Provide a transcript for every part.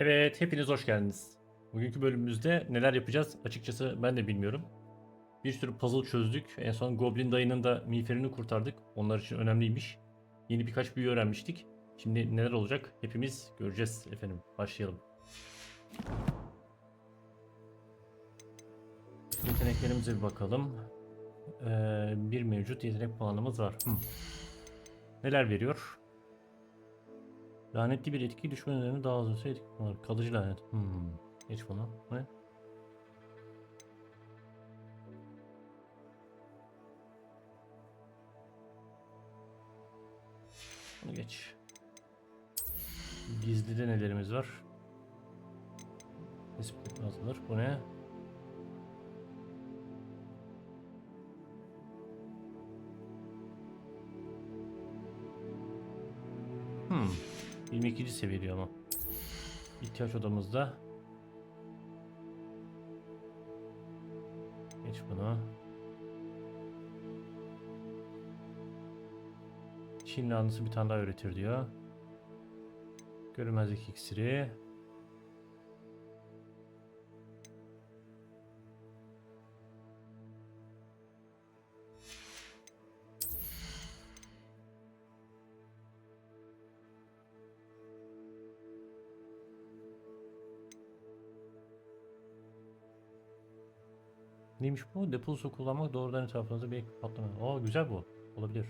Evet, hepiniz hoş geldiniz. Bugünkü bölümümüzde neler yapacağız açıkçası ben de bilmiyorum. Bir sürü puzzle çözdük. En son Goblin dayının da miğferini kurtardık. Onlar için önemliymiş. Yeni birkaç büyü öğrenmiştik. Şimdi neler olacak hepimiz göreceğiz efendim. Başlayalım. Yeteneklerimize bir bakalım. Bir mevcut yetenek puanımız var. Neler veriyor? Lanetli bir etki düşman üzerine daha az süre etki kullanır. Kalıcı lanet. Geç bunu. Ne? Bunu geç. Gizlide nelerimiz var? Tespit yazılır. Bu ne? Hmm. 22. seviye diyor ama. İhtiyaç odamızda. Geç bunu. Çin lahanası bir tane daha öğretir diyor. Görünmezlik iksiri. Neymiş bu? Deposu kullanmak doğrudan etrafınızda bir patlama. Aa güzel bu. Olabilir.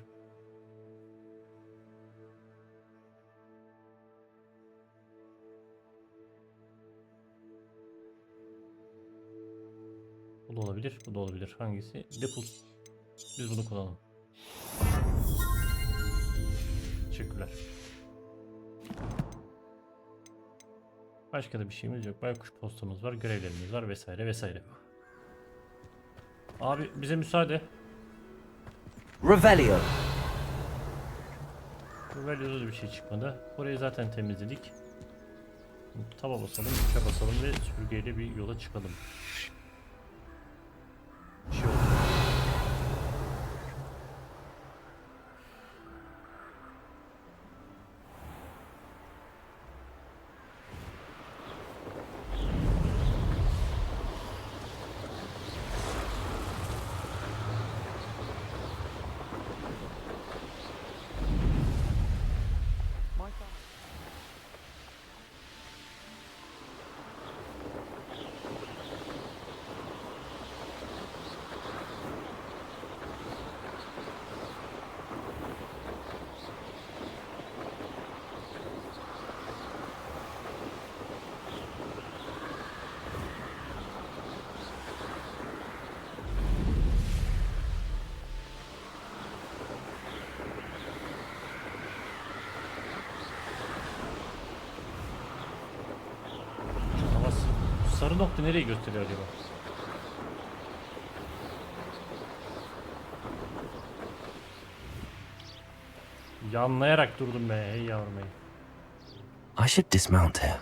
Bu da olabilir. Bu da olabilir. Hangisi? Depuls. Biz bunu kullanalım. Teşekkürler. Başka da bir şeyimiz yok. Baykuş postamız var. Görevlerimiz var vesaire vesaire. Abi bize müsaade. Revelio. Revelio'da da bir şey çıkmadı. Burayı zaten temizledik. Taba basalım, uça basalım ve sürgeyle bir yola çıkalım. Bir şey oldu. Sarı nokta nereye gösteriyor acaba? Yanlayarak durdum be ey yavrum ey. I should dismount here.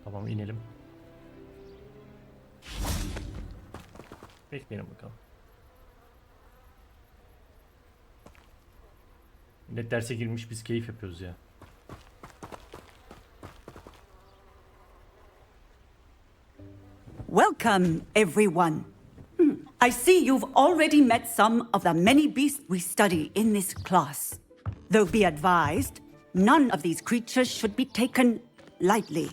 Tamam inelim. Bekleyelim bakalım. Millet derse girmiş biz keyif yapıyoruz ya. Welcome, everyone. I see you've already met some of the many beasts we study in this class. Though be advised, none of these creatures should be taken lightly.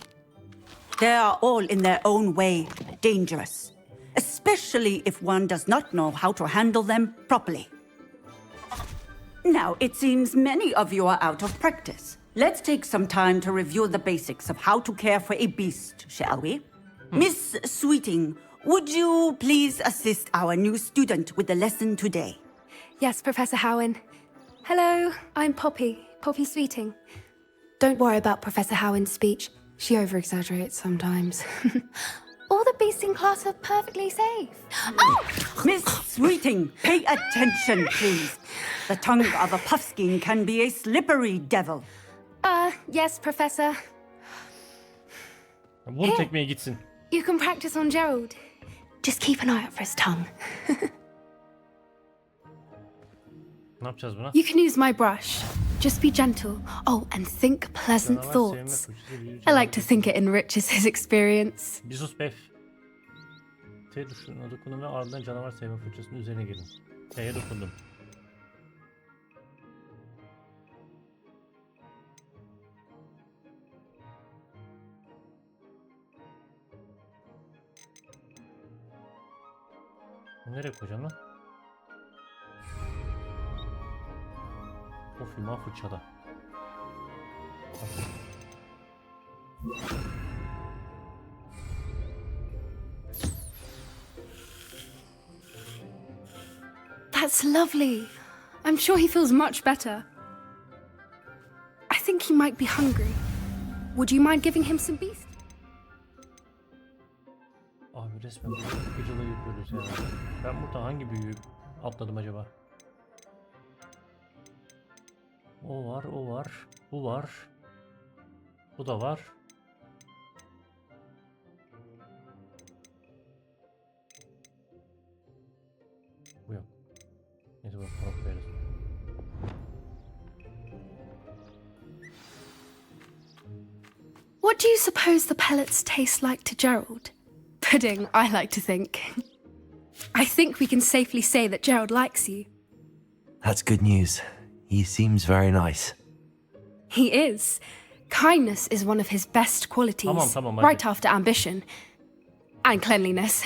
They are all in their own way dangerous, especially if one does not know how to handle them properly. Now, it seems many of you are out of practice. Let's take some time to review the basics of how to care for a beast, shall we? Miss Sweeting, would you please assist our new student with the lesson today? Yes, Professor Howen. Hello, I'm Poppy Sweeting. Don't worry about Professor Howen's speech. She over-exaggerates sometimes. All the beasts in class are perfectly safe. Oh! Miss Sweeting, pay attention, please. The tongue of a puffskein can be a slippery devil. Yes, Professor. Vur tekmeye gitsin. You can practice on Gerald. Just keep an eye out for his tongue. Ne yapacağız buna? You can use my brush. Just be gentle. Oh, and think pleasant Canavar thoughts. sevme fırçası, büyücü I like to canavar think it enriches his experience. Bir sus Bef. T tuşuna dokunun ve ardından canavar sevme fırçasının üzerine gelin. T'ye dokundum. Nereye koyacağım lan? O firma fırçada. That's lovely. I'm sure he feels much better. I think he might be hungry. Would you mind giving him some beef? Abi resmen gıcıla yapıyoruz ya. Ben burada hangi büyüyü atladım acaba? O var, o var, bu var. Bu da var. Bu yok. Neyse bak taraf veririz. What do you suppose the pellets taste like to Gerald? Pudding, I like to think. I think we can safely say that Gerald likes you. That's good news. He seems very nice. He is. Kindness is one of his best qualities, Tamam, hadi. right after ambition. And cleanliness.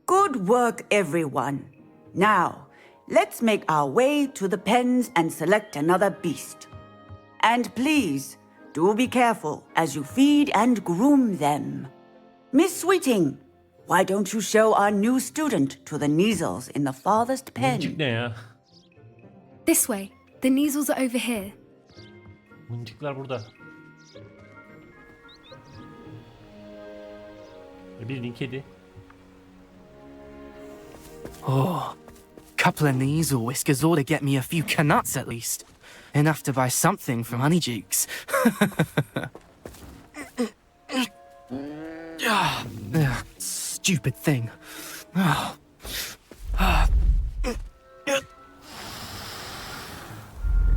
Good work, everyone. Now, let's make our way to the pens and select another beast. And please, do be careful as you feed and groom them. Miss Sweeting, why don't you show our new student to the Neasels in the farthest pen? Mıncık ne ya? This way. The Neasels are over here. Mıncıklar burada. Bildiğin kedi. Oh, couple of Neasel whiskers ought to get me a few canuts at least. Enough to buy something from Honeydukes. Stupid thing.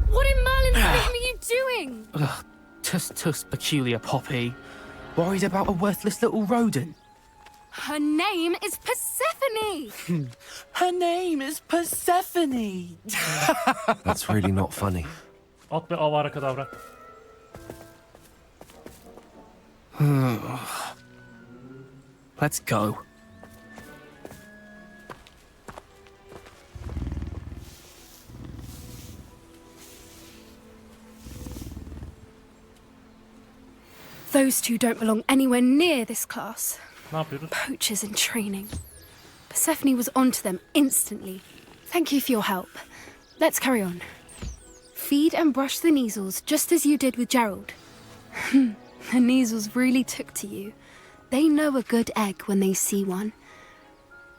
What in Merlin's name are you doing? Tuss, peculiar Poppy. Worried about a worthless little rodent. Her name is Persephone. Her name is Persephone. That's really not funny. At ve avara kadavra. Let's go. Those two don't belong anywhere near this class. Ne yapıyoruz? Poachers in training. Persephone was onto them instantly. Thank you for your help. Let's carry on. Feed and brush the Neasels just as you did with Gerald. The Neasels really took to you. They know a good egg when they see one.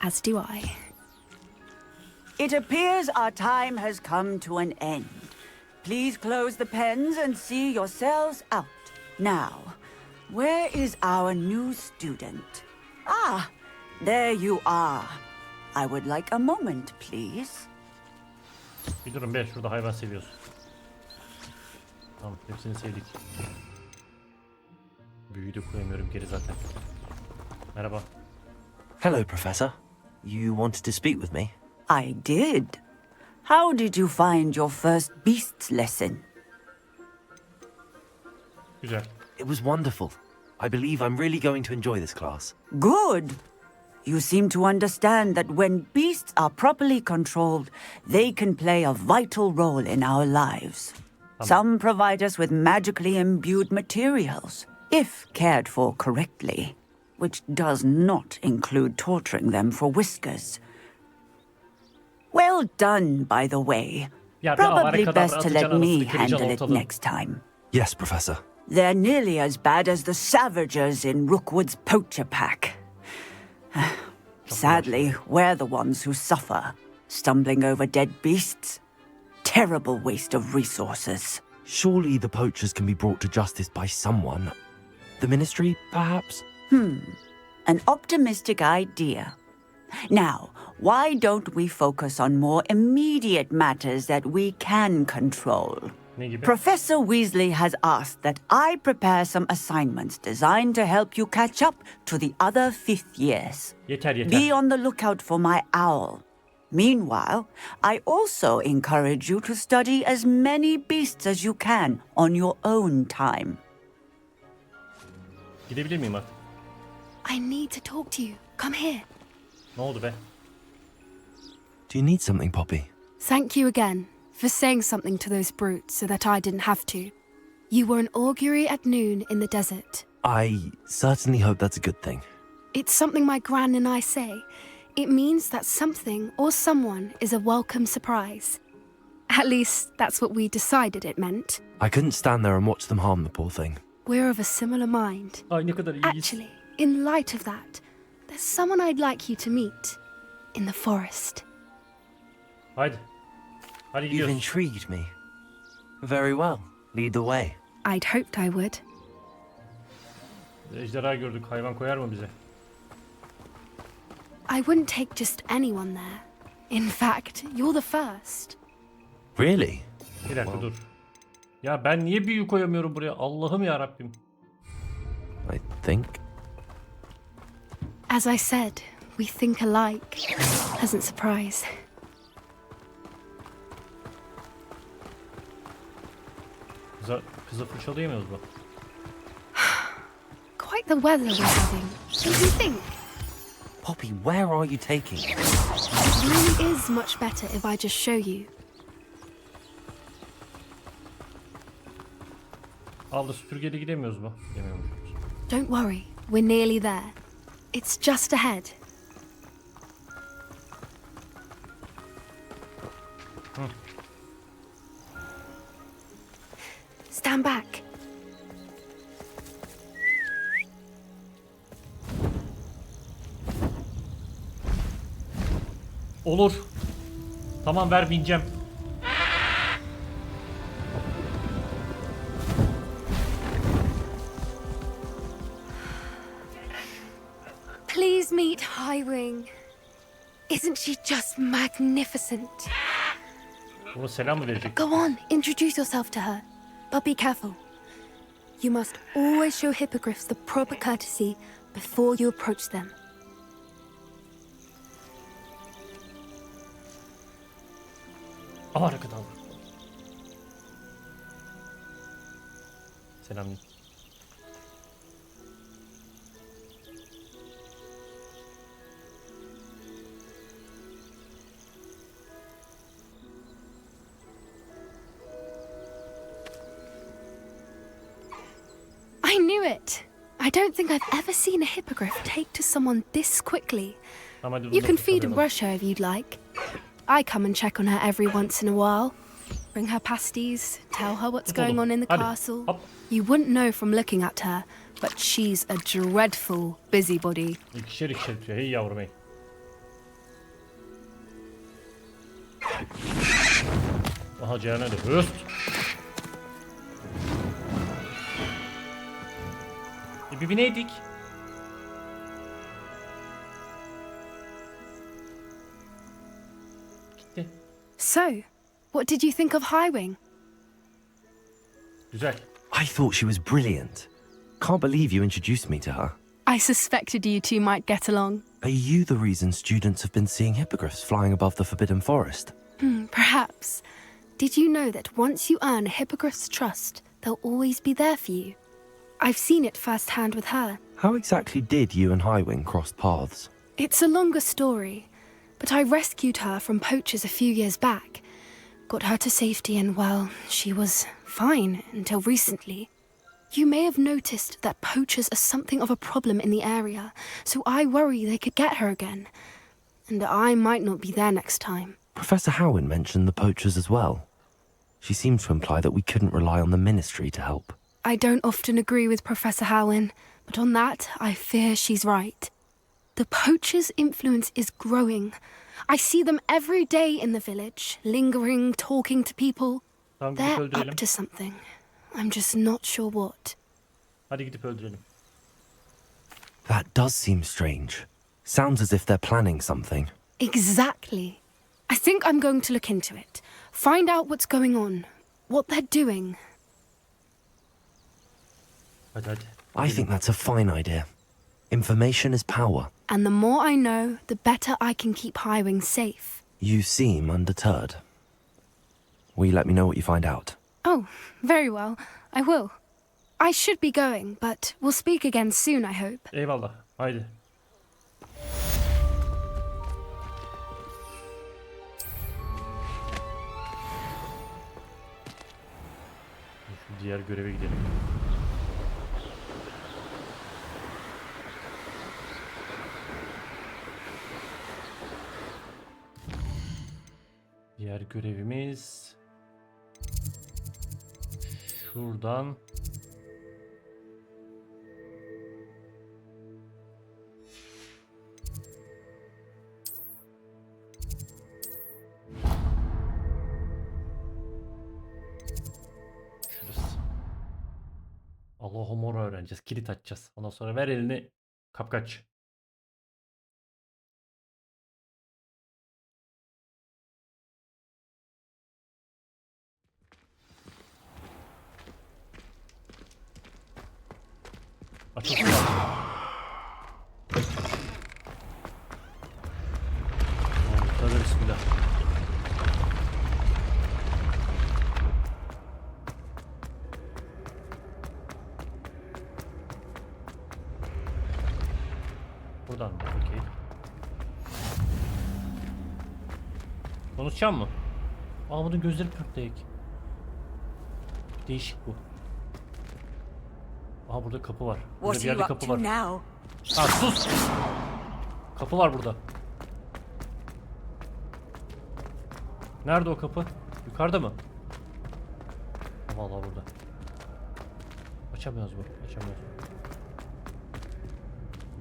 As do I. It appears our time has come to an end. Please close the pens and see yourselves out. Now, where is our new student? Ah, there you are. I would like a moment, please. Bir durun be, şurada hayvan seviyoruz. Tamam, hepsini sevdik. Büyüyü de koyamıyorum geri zaten. Merhaba. Hello, Professor. You wanted to speak with me? I did. How did you find your first beasts lesson? Güzel. It was wonderful. I believe I'm really going to enjoy this class. Good. You seem to understand that when beasts are properly controlled, they can play a vital role in our lives. Some provide us with magically imbued materials, if cared for correctly, which does not include torturing them for whiskers. Well done, by the way. Ya, Probably kadar best to let atacağın me arasını kıracağın handle it ortalığı. next time. Yes, Professor. They're nearly as bad as the Savagers in Rookwood's poacher pack. Sadly, we're the ones who suffer, stumbling over dead beasts. Terrible waste of resources. Surely the poachers can be brought to justice by someone. The Ministry, perhaps? An optimistic idea. Now, why don't we focus on more immediate matters that we can control? Ne gibi? Professor Weasley has asked that I prepare some assignments designed to help you catch up to the other fifth years. Yeter yeter. Be on the lookout for my owl. Meanwhile, I also encourage you to study as many beasts as you can on your own time. Gidebilir miyim artık? I need to talk to you. Come here. Ne oldu be? Do you need something, Poppy? Thank you again for saying something to those brutes so that I didn't have to. You were an augury at noon in the desert. I certainly hope that's a good thing. It's something my gran and I say. It means that something or someone is a welcome surprise. At least that's what we decided it meant. I couldn't stand there and watch them harm the poor thing. We're of a similar mind. Ay ne kadar iyiyiz. Actually, in light of that, there's someone I'd like you to meet in the forest. Haydi. Hadi You've gidiyoruz. intrigued me. Very well. Lead the way. I'd hoped I would. Ejderha gördük. Hayvan koyar mı bize? I wouldn't take just anyone there. In fact, you're the first. Really? Bir dakika dur. Ya ben niye büyü koyamıyorum buraya? Allah'ım ya Rabbim. I think. As I said, we think alike. Pleasant surprise. Kıza fırçalayamıyoruz bu. Quite the weather we're having. Don't you think? Poppy, where are you taking me? It really is much better if I just show you. Aldı süpürgeyle gidemiyoruz mu? Gidemiyormuşuz. Don't worry, we're nearly there. It's just ahead. Stand back. Olur. Tamam ver bineceğim. Please meet Highwing. Isn't she just magnificent? Buna selam mı verecek? Go on, introduce yourself to her. But be careful. You must always show hippogriffs the proper courtesy before you approach them. Arkadan. Selam. I knew it. I don't think I've ever seen a hippogriff take to someone this quickly. Tamam, hadi You bunu can feed and fırçalayalım. brush her if you'd like. I come and check on her every once in a while. Bring her pasties, tell her what's going on in the Hadi, castle. hop. You wouldn't know from looking at her, but she's a dreadful busybody. İkişer ikişer tutuyor. Hey yavrum hey. Aha Cihan'a da höst. Bir bineydik. Gitti. So, what did you think of Highwing? Güzel. I thought she was brilliant. Can't believe you introduced me to her. I suspected you two might get along. Are you the reason students have been seeing hippogriffs flying above the Forbidden Forest? Perhaps. Did you know that once you earn a hippogriff's trust, they'll always be there for you? I've seen it firsthand with her. How exactly did you and Highwing cross paths? It's a longer story, but I rescued her from poachers a few years back. Got her to safety and, well, she was fine until recently. You may have noticed that poachers are something of a problem in the area, so I worry they could get her again. And I might not be there next time. Professor Howin mentioned the poachers as well. She seemed to imply that we couldn't rely on the ministry to help. I don't often agree with Professor Howin, but on that, I fear she's right. The poachers' influence is growing. I see them every day in the village, lingering, talking to people. Tamam gidip They're öldürelim. up to something. I'm just not sure what. Hadi gidip öldürelim. That does seem strange. Sounds as if they're planning something. Exactly. I think I'm going to look into it. Find out what's going on, what they're doing. Hadi. I think that's a fine idea. Information is power. And the more I know, the better I can keep Highwing safe. You seem undeterred. Will you let me know what you find out? Oh, very well. I will. I should be going, but we'll speak again soon, I hope. Eyvallah. Haydi. Şu diğer göreve gidelim. Diğer görevimiz şuradan. Şurası. Allah'ım öğreneceğiz. Kilit açacağız. Ondan sonra ver elini, kapkaç. Açılsın. Tövbe bismillah. Buradan mı? Okey. Konuşacağım mı? Aa, bunun gözleri pörtleyek. Değişik bu. Aha, burada kapı var. Burada What bir are you yerde up kapı to var. now? Aa, sus! Kapı var burada. Nerede o kapı? Yukarıda mı? Vallahi burada. Açamıyoruz bu. Açamıyoruz.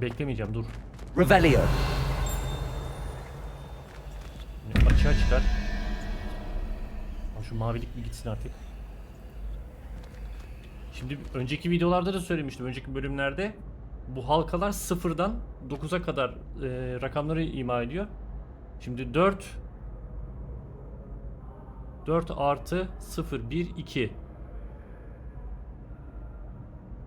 Beklemeyeceğim, dur. Revelio. Şimdi açığa çıkar. Ama şu mavilik bir gitsin artık. Şimdi önceki videolarda da söylemiştim. Önceki bölümlerde bu halkalar 0'dan 9'a kadar rakamları ima ediyor. Şimdi 4 artı 0 1 2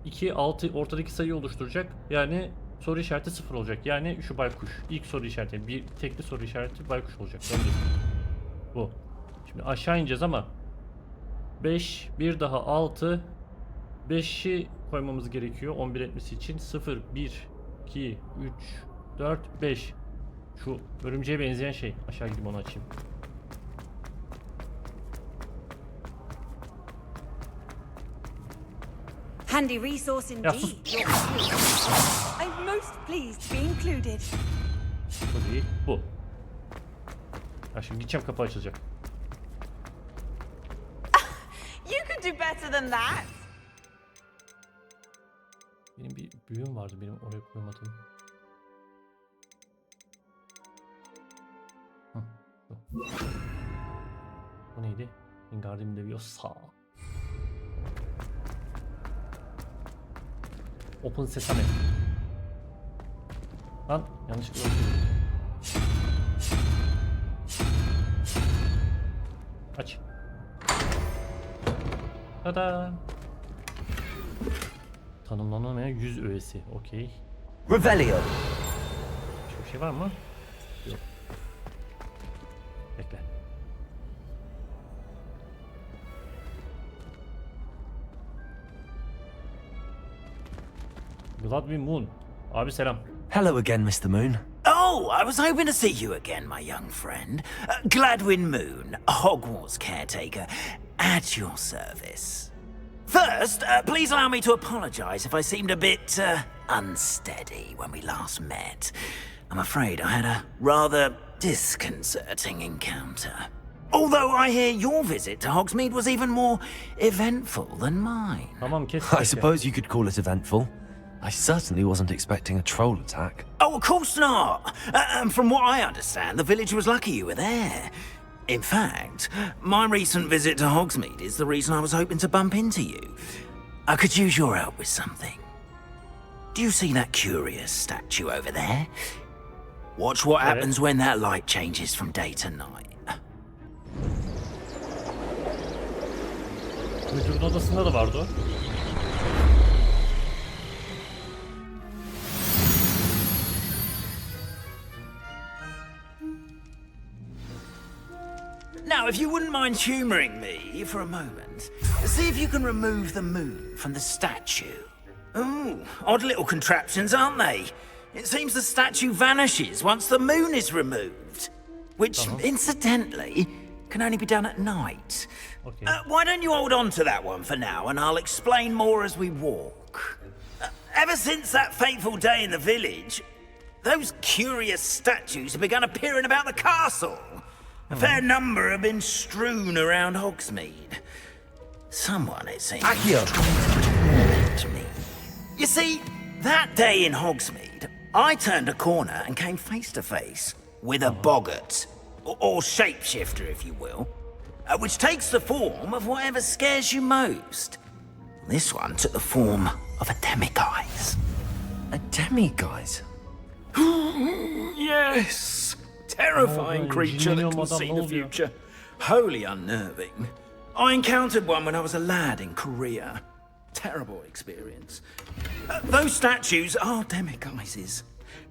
2 6 ortadaki sayıyı oluşturacak. Yani soru işareti 0 olacak. Yani şu baykuş. İlk soru işareti. Bir tekli soru işareti baykuş olacak. Bu. Şimdi aşağı ineceğiz ama 5 bir daha 6 5'i koymamız gerekiyor 11 etmesi için. 0 1 2 3 4 5. Şu örümceğe benzeyen şey. Aşağı gidip onu açayım. Handy resource Ya indeed. sus. I'm most pleased to be included. Bu değil. Bu. Ya şimdi gideceğim, kapı açılacak. You can do better than that. Benim bir büyüğüm vardı, benim oraya koymadığım. Bu. Bu neydi? Wingardium Leviosa. Open Sesame. Lan yanlışlıkla okudum. Aç. Tada. Tanımlanamayan yüz öğesi. Okey. Revelio. Başka bir şey var mı? Yok. Bekle. Blood Moon. Abi selam. Hello again, Mr. Moon. Oh, I was hoping to see you again, my young friend. Gladwin Moon, Hogwarts caretaker, at your service. First, please allow me to apologize if I seemed a bit unsteady when we last met. I'm afraid I had a rather disconcerting encounter. Although I hear your visit to Hogsmeade was even more eventful than mine. Tamam, kes. I suppose you could call it eventful. I certainly wasn't expecting a troll attack. Oh, of course not. And from what I understand, the village was lucky you were there. In fact, my recent visit to Hogsmeade is the reason I was hoping to bump into you. I could use your help with something. Do you see that curious statue over there? Watch what Evet. happens when that light changes from day to night. Müdürün odasında da vardı o. Now, if you wouldn't mind humouring me for a moment, see if you can remove the moon from the statue. Ooh, odd little contraptions, aren't they? It seems the statue vanishes once the moon is removed, which, incidentally, can only be done at night. Okay. Why don't you hold on to that one for now, and I'll explain more as we walk. Ever since that fateful day in the village, those curious statues have begun appearing about the castle. A fair number have been strewn around Hogsmeade. Someone, it seems, Accio. to me. You see, that day in Hogsmeade, I turned a corner and came face to face with a boggart, or shapeshifter, if you will, which takes the form of whatever scares you most. This one took the form of a demiguise. A demiguise? Yes! Terrifying Oh, creature that can madam, see ne the oluyor? future. Wholly unnerving. I encountered one when I was a lad in Korea. Terrible experience. Those statues are demiguises.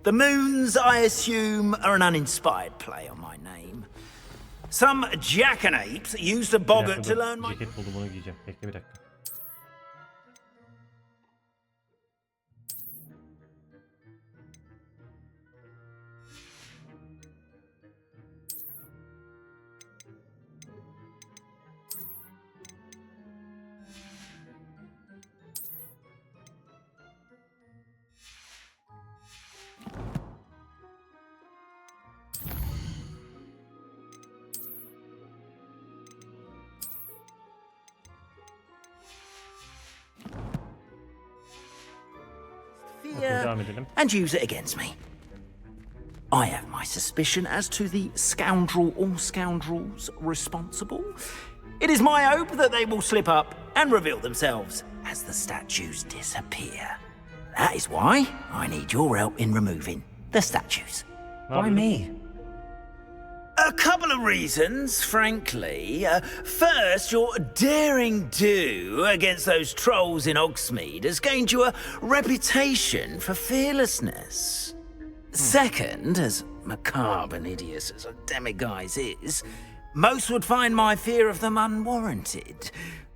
The moons, I assume, are an uninspired play on my name. Some jackanapes used a Bir boggart dakika to dur. learn my... Ceket buldum, bunu giyeceğim. Bekle bir dakika. Devam edelim. and use it against me. I have my suspicion as to the scoundrel or scoundrels responsible. It is my hope that they will slip up and reveal themselves as the statues disappear. That is why I need your help in removing the statues. Why me? A couple of reasons, frankly. First, your daring do against those trolls in Hogsmeade has gained you a reputation for fearlessness. Second, as macabre and hideous as a demiguise is, most would find my fear of them unwarranted.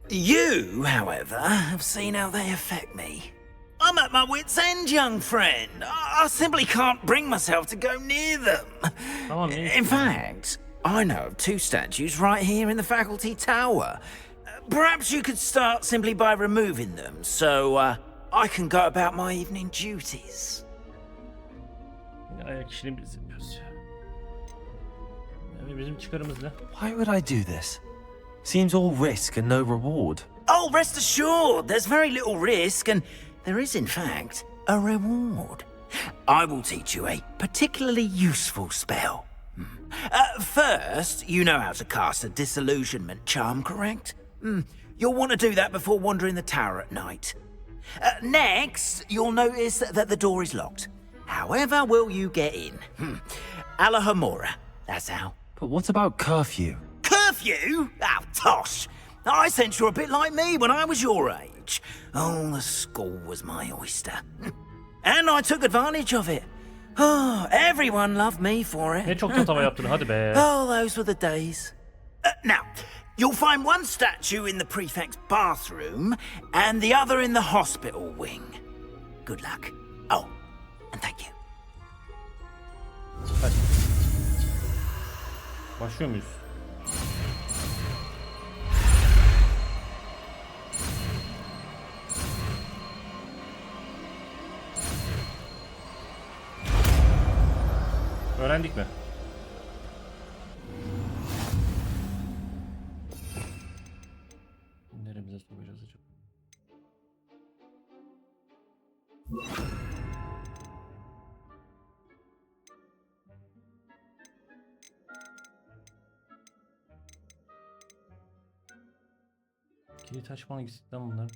You, however, have seen how they affect me. I'm at my wit's end, young friend. I simply can't bring myself to go near them. Tamam, ne In fact, I know of two statues right here in the faculty tower. Perhaps you could start simply by removing them, so I can go about my evening duties. Yine ayak işini biz yapıyoruz ya. Yani bizim çıkarımız ne? Why would I do this? Seems all risk and no reward. Oh, rest assured, there's very little risk, and there is, in fact, a reward. I will teach you a particularly useful spell. First, you know how to cast a disillusionment charm, correct? You'll want to do that before wandering the tower at night. Next, you'll notice that the door is locked. However will you get in? Alahomora, that's how. But what about curfew? Curfew? Oh, tosh. I sense you're a bit like me when I was your age. Oh, the school was my oyster. And I took advantage of it. Oh, everyone loved me for it. Ne çok tatava yaptın, hadi be. Oh, those were the days. Now, you'll find one statue in the prefect's bathroom and the other in the hospital wing. Good luck. Oh, and thank you. Hadi. Başlıyor muyuz? Öğrendik mi? Neremize sokacağız acaba? Kilit açma hangisi lan bunlar?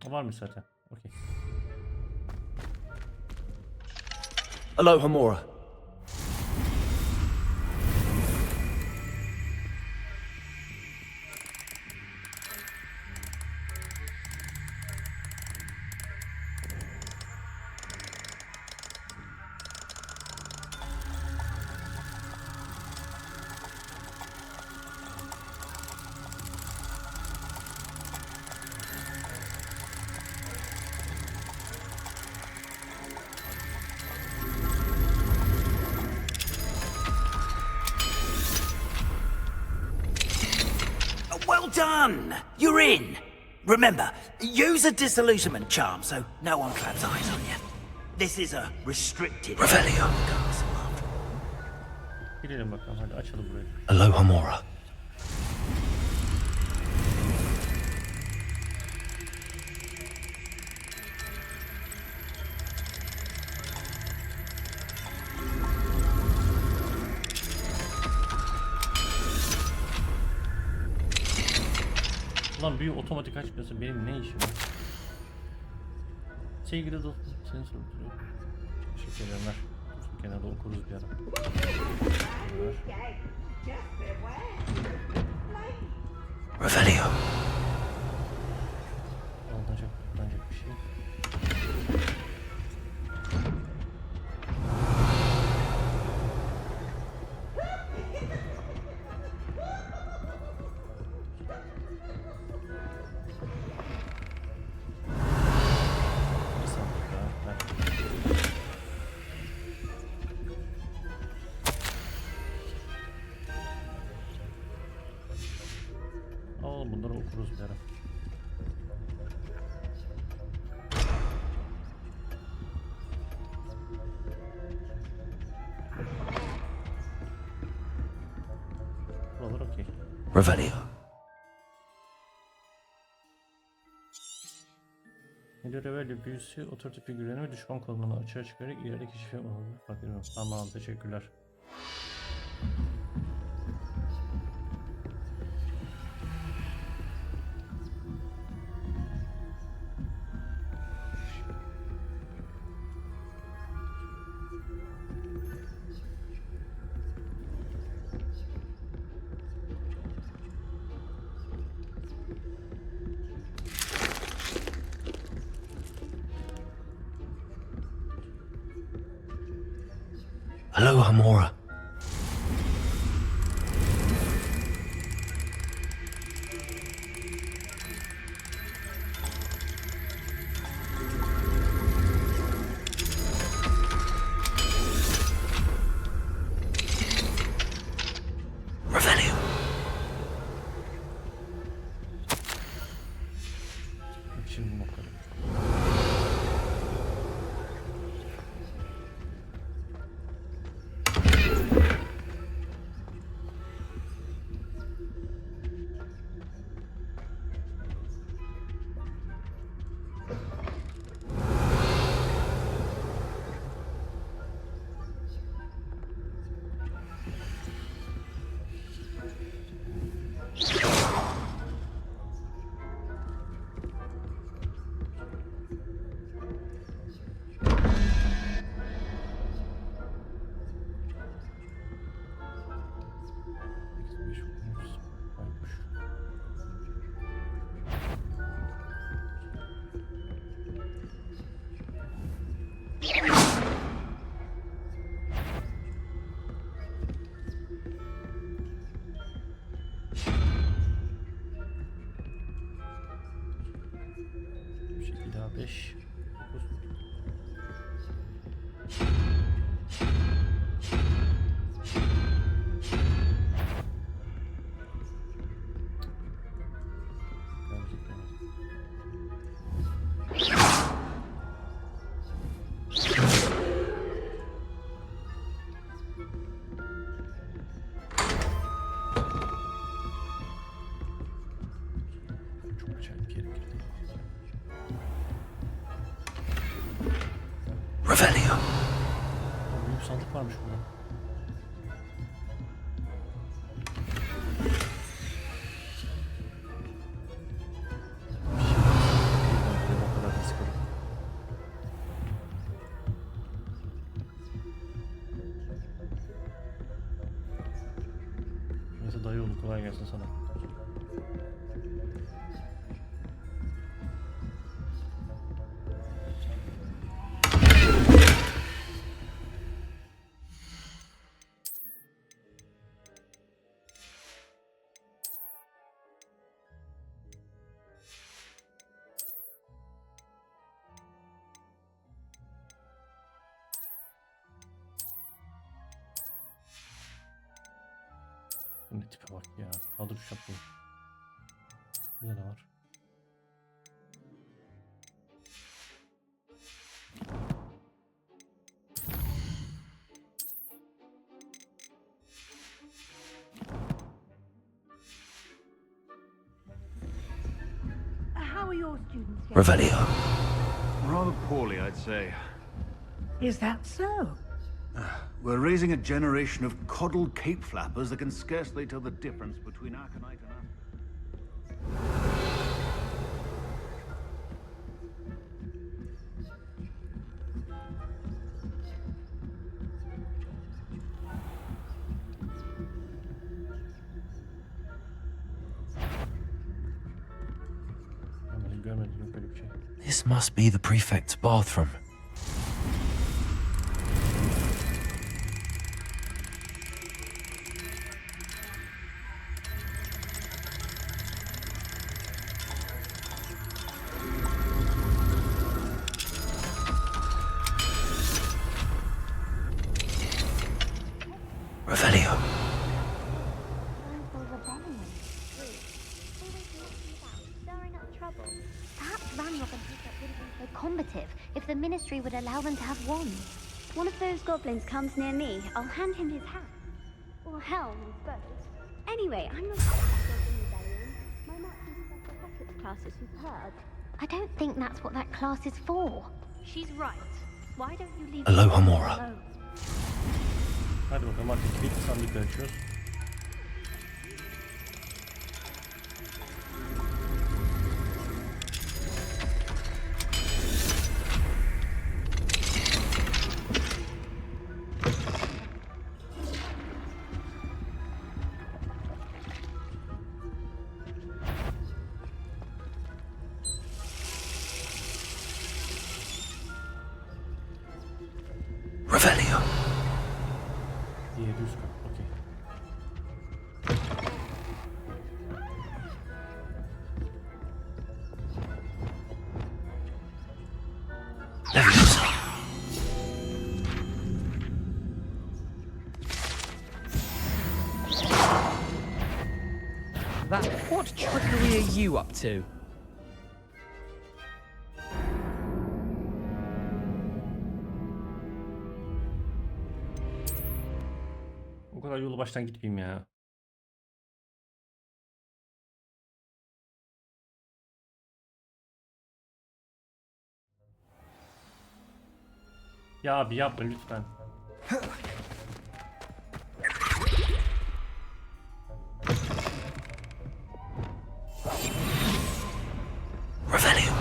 O varmış zaten. Okey. Alohomora. Well done! You're in! Remember, use a disillusionment charm so no one claps eyes on you. This is a restricted Revelio. Girelim bakalım, hadi açalım burayı. Alohomora. Ulan büyü otomatik açmıyorsa benim ne işim var? Sevgili dostum, seni sorduruyorum. Teşekkür ederim. Dursun kenarda okuruz bir ara. Revelio. Alınacak bir şey. Bunları okuruz bir ara. Buralar okey. Revelio. Nilo Revelio büyüsü otorite figürlerini ve düşman konumunu açığa çıkarak ileride keşif yapmalı. Fark ediyorum. Tamam, teşekkürler. Alohomora. Revelio. Şimdi bakalım. Bir şekilde daha 5. 9. Çok acayip bir yere girdim. Revelio. Büyük sandık varmış burada. Kolay gelsin sana. Bu ne tipe bak ya. Kaldır şu şapkayı. Burada ne var? How are your students getting? Revelio. Rather poorly, I'd say. Is that so? We're raising a generation of coddled cape flappers that can scarcely tell the difference between aconite and Görmedim yok öyle bir şey. This must be the prefect's bathroom. Revelio. Stirring up trouble. Perhaps Ranrock and Hiccup wouldn't be so combative if the Ministry would allow them to have wands. One of those goblins comes near me, I'll hand him his hat. Or helm, I suppose. Anyway, I'm not interested in rebellion. My marching Professor Hockett's class is superb. I don't think that's what that class is for. She's right. Why don't you leave Aloha the Mora. alone? Hadi bakalım artık bir sandıkla açıyoruz. Revelio. 700 kat. Okey. Leviosa. What trickery are you up to? O kadar yolu baştan gitmeyeyim ya. Ya abi yapma lütfen. Revelio.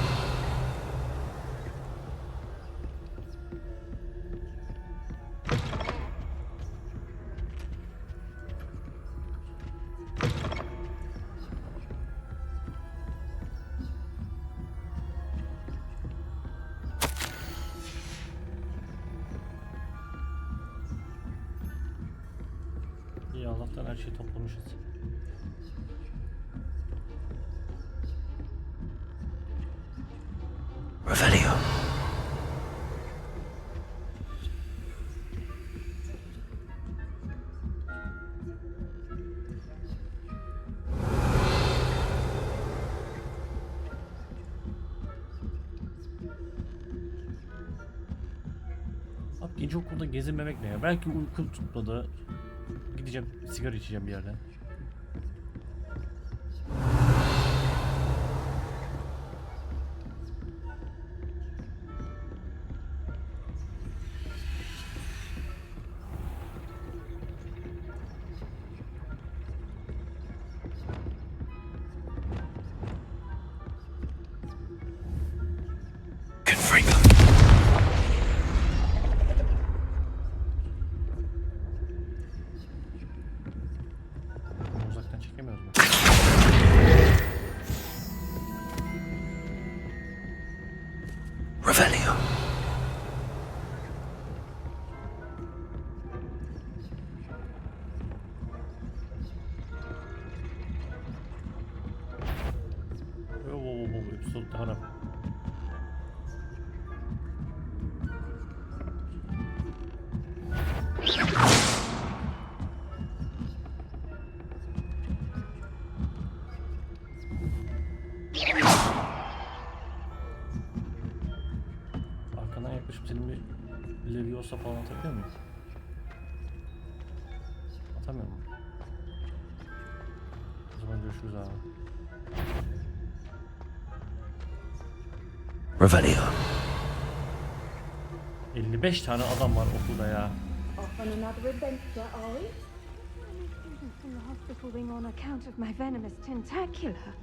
İyi Allah'tan her şeyi toplamışız. Revelio. Abi gece okulda gezinmemek ne ya? Belki uykum tutmadı. Gideceğim sigara içeceğim bir yerden. Confringo. Episode harap. Arkadan yaklaşıp senin bir Leviosa falan atabiliyor muyum? Atamıyorum. O zaman görüşürüz abi. Revelio. 55 tane adam var okulda ya. Off on another adventure, are we? Students from the hospital wing on account of my venomous tentacular.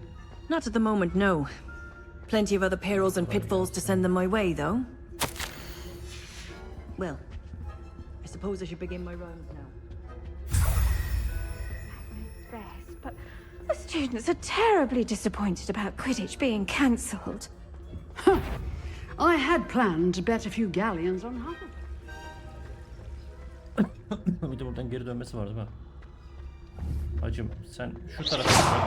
Not at the moment, no. Plenty of other perils and pitfalls to send them my way, though. Well, I suppose I should begin my rounds now. Best, but the students are terribly disappointed about Quidditch being cancelled. I had planned to bet a few galleons on Hogwarts. Bir de buradan geri dönmesi var değil mi? Hacım sen şu tarafa bak.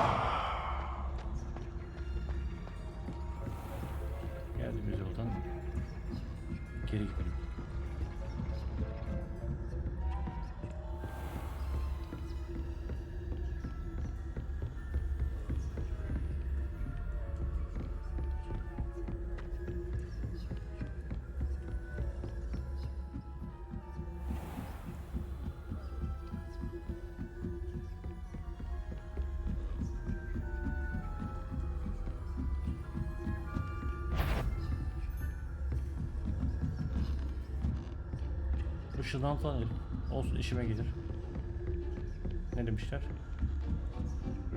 Geldiğimiz yoldan geri gidelim. Işından falan olsun, işime gelir. Ne demişler?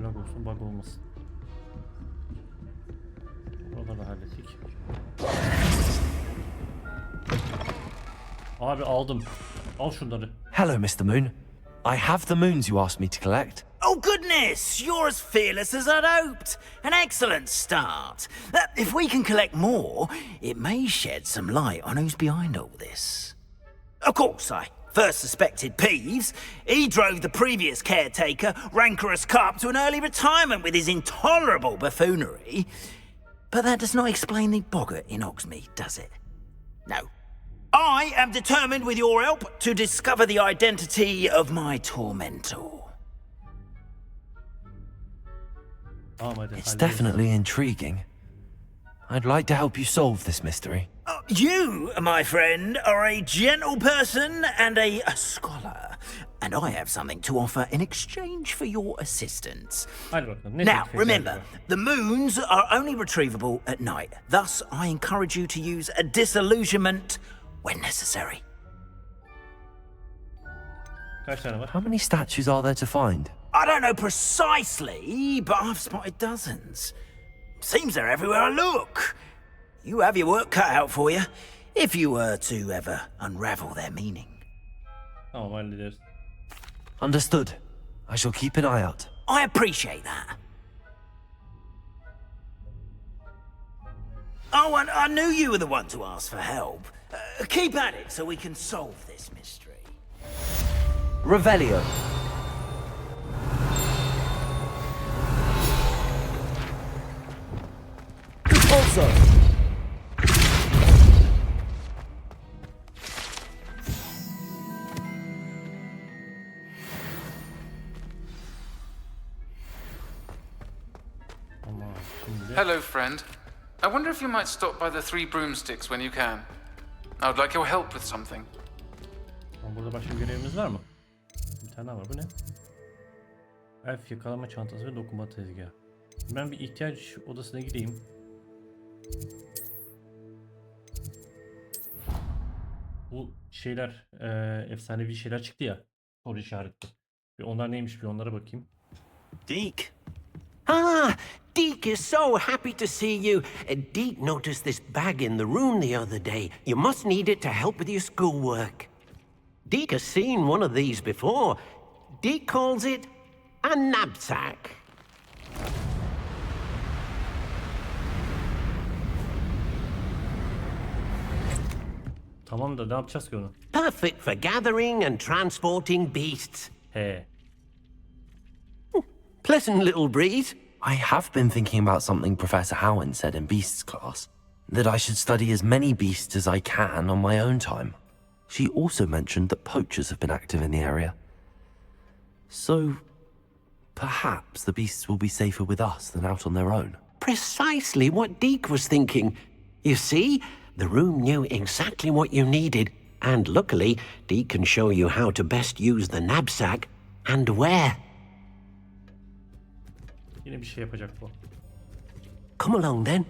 Lag olsun, bug olmasın. Buraları da hallettik. Abi aldım. Al şunları. Hello, Mr. Moon. I have the moons you asked me to collect. Oh, goodness! You're as fearless as I'd hoped. An excellent start. If we can collect more, it may shed some light on who's behind all this. Of course, I first suspected Peeves. He drove the previous caretaker, Rancorous Carp, to an early retirement with his intolerable buffoonery. But that does not explain the boggart in Hogsmeade, does it? No. I am determined, with your help, to discover the identity of my tormentor. It's definitely intriguing. I'd like to help you solve this mystery. You, my friend, are a gentle person and a scholar, and I have something to offer in exchange for your assistance. Now, remember, the moons are only retrievable at night. Thus, I encourage you to use a disillusionment when necessary. How many statues are there to find? I don't know precisely, but I've spotted dozens. Seems they're everywhere I look. You have your work cut out for you, if you were to ever unravel their meaning. Oh, hallederiz. Understood. I shall keep an eye out. I appreciate that. Oh, and I knew you were the one to ask for help. Keep at it so we can solve this mystery. Revelio. Also. Hello, friend. I wonder if you might stop by the Three Broomsticks when you can. I would like your help with something. Burada başka bir görevimiz var mı? Bir tane daha var. Bu ne? Elf yakalama çantası ve dokunma tezgahı. Ben bir ihtiyaç odasına gideyim. Bu şeyler, efsanevi şeyler çıktı ya. Soru işaretli. Bir onlar neymiş bir onlara bakayım. Deke. Ah, Deke is so happy to see you. Deke noticed this bag in the room the other day. You must need it to help with your schoolwork. Deke has seen one of these before. Deke calls it a knapsack. Tamam da ne yapacağız ki onu? Perfect for gathering and transporting beasts. He. Pleasant little breeze. I have been thinking about something Professor Howen said in Beasts class, that I should study as many beasts as I can on my own time. She also mentioned that poachers have been active in the area. So, perhaps the beasts will be safer with us than out on their own. Precisely what Deke was thinking. You see, the room knew exactly what you needed, and luckily, Deke can show you how to best use the knapsack and where. Yine bir şey yapacak bu. Come along then.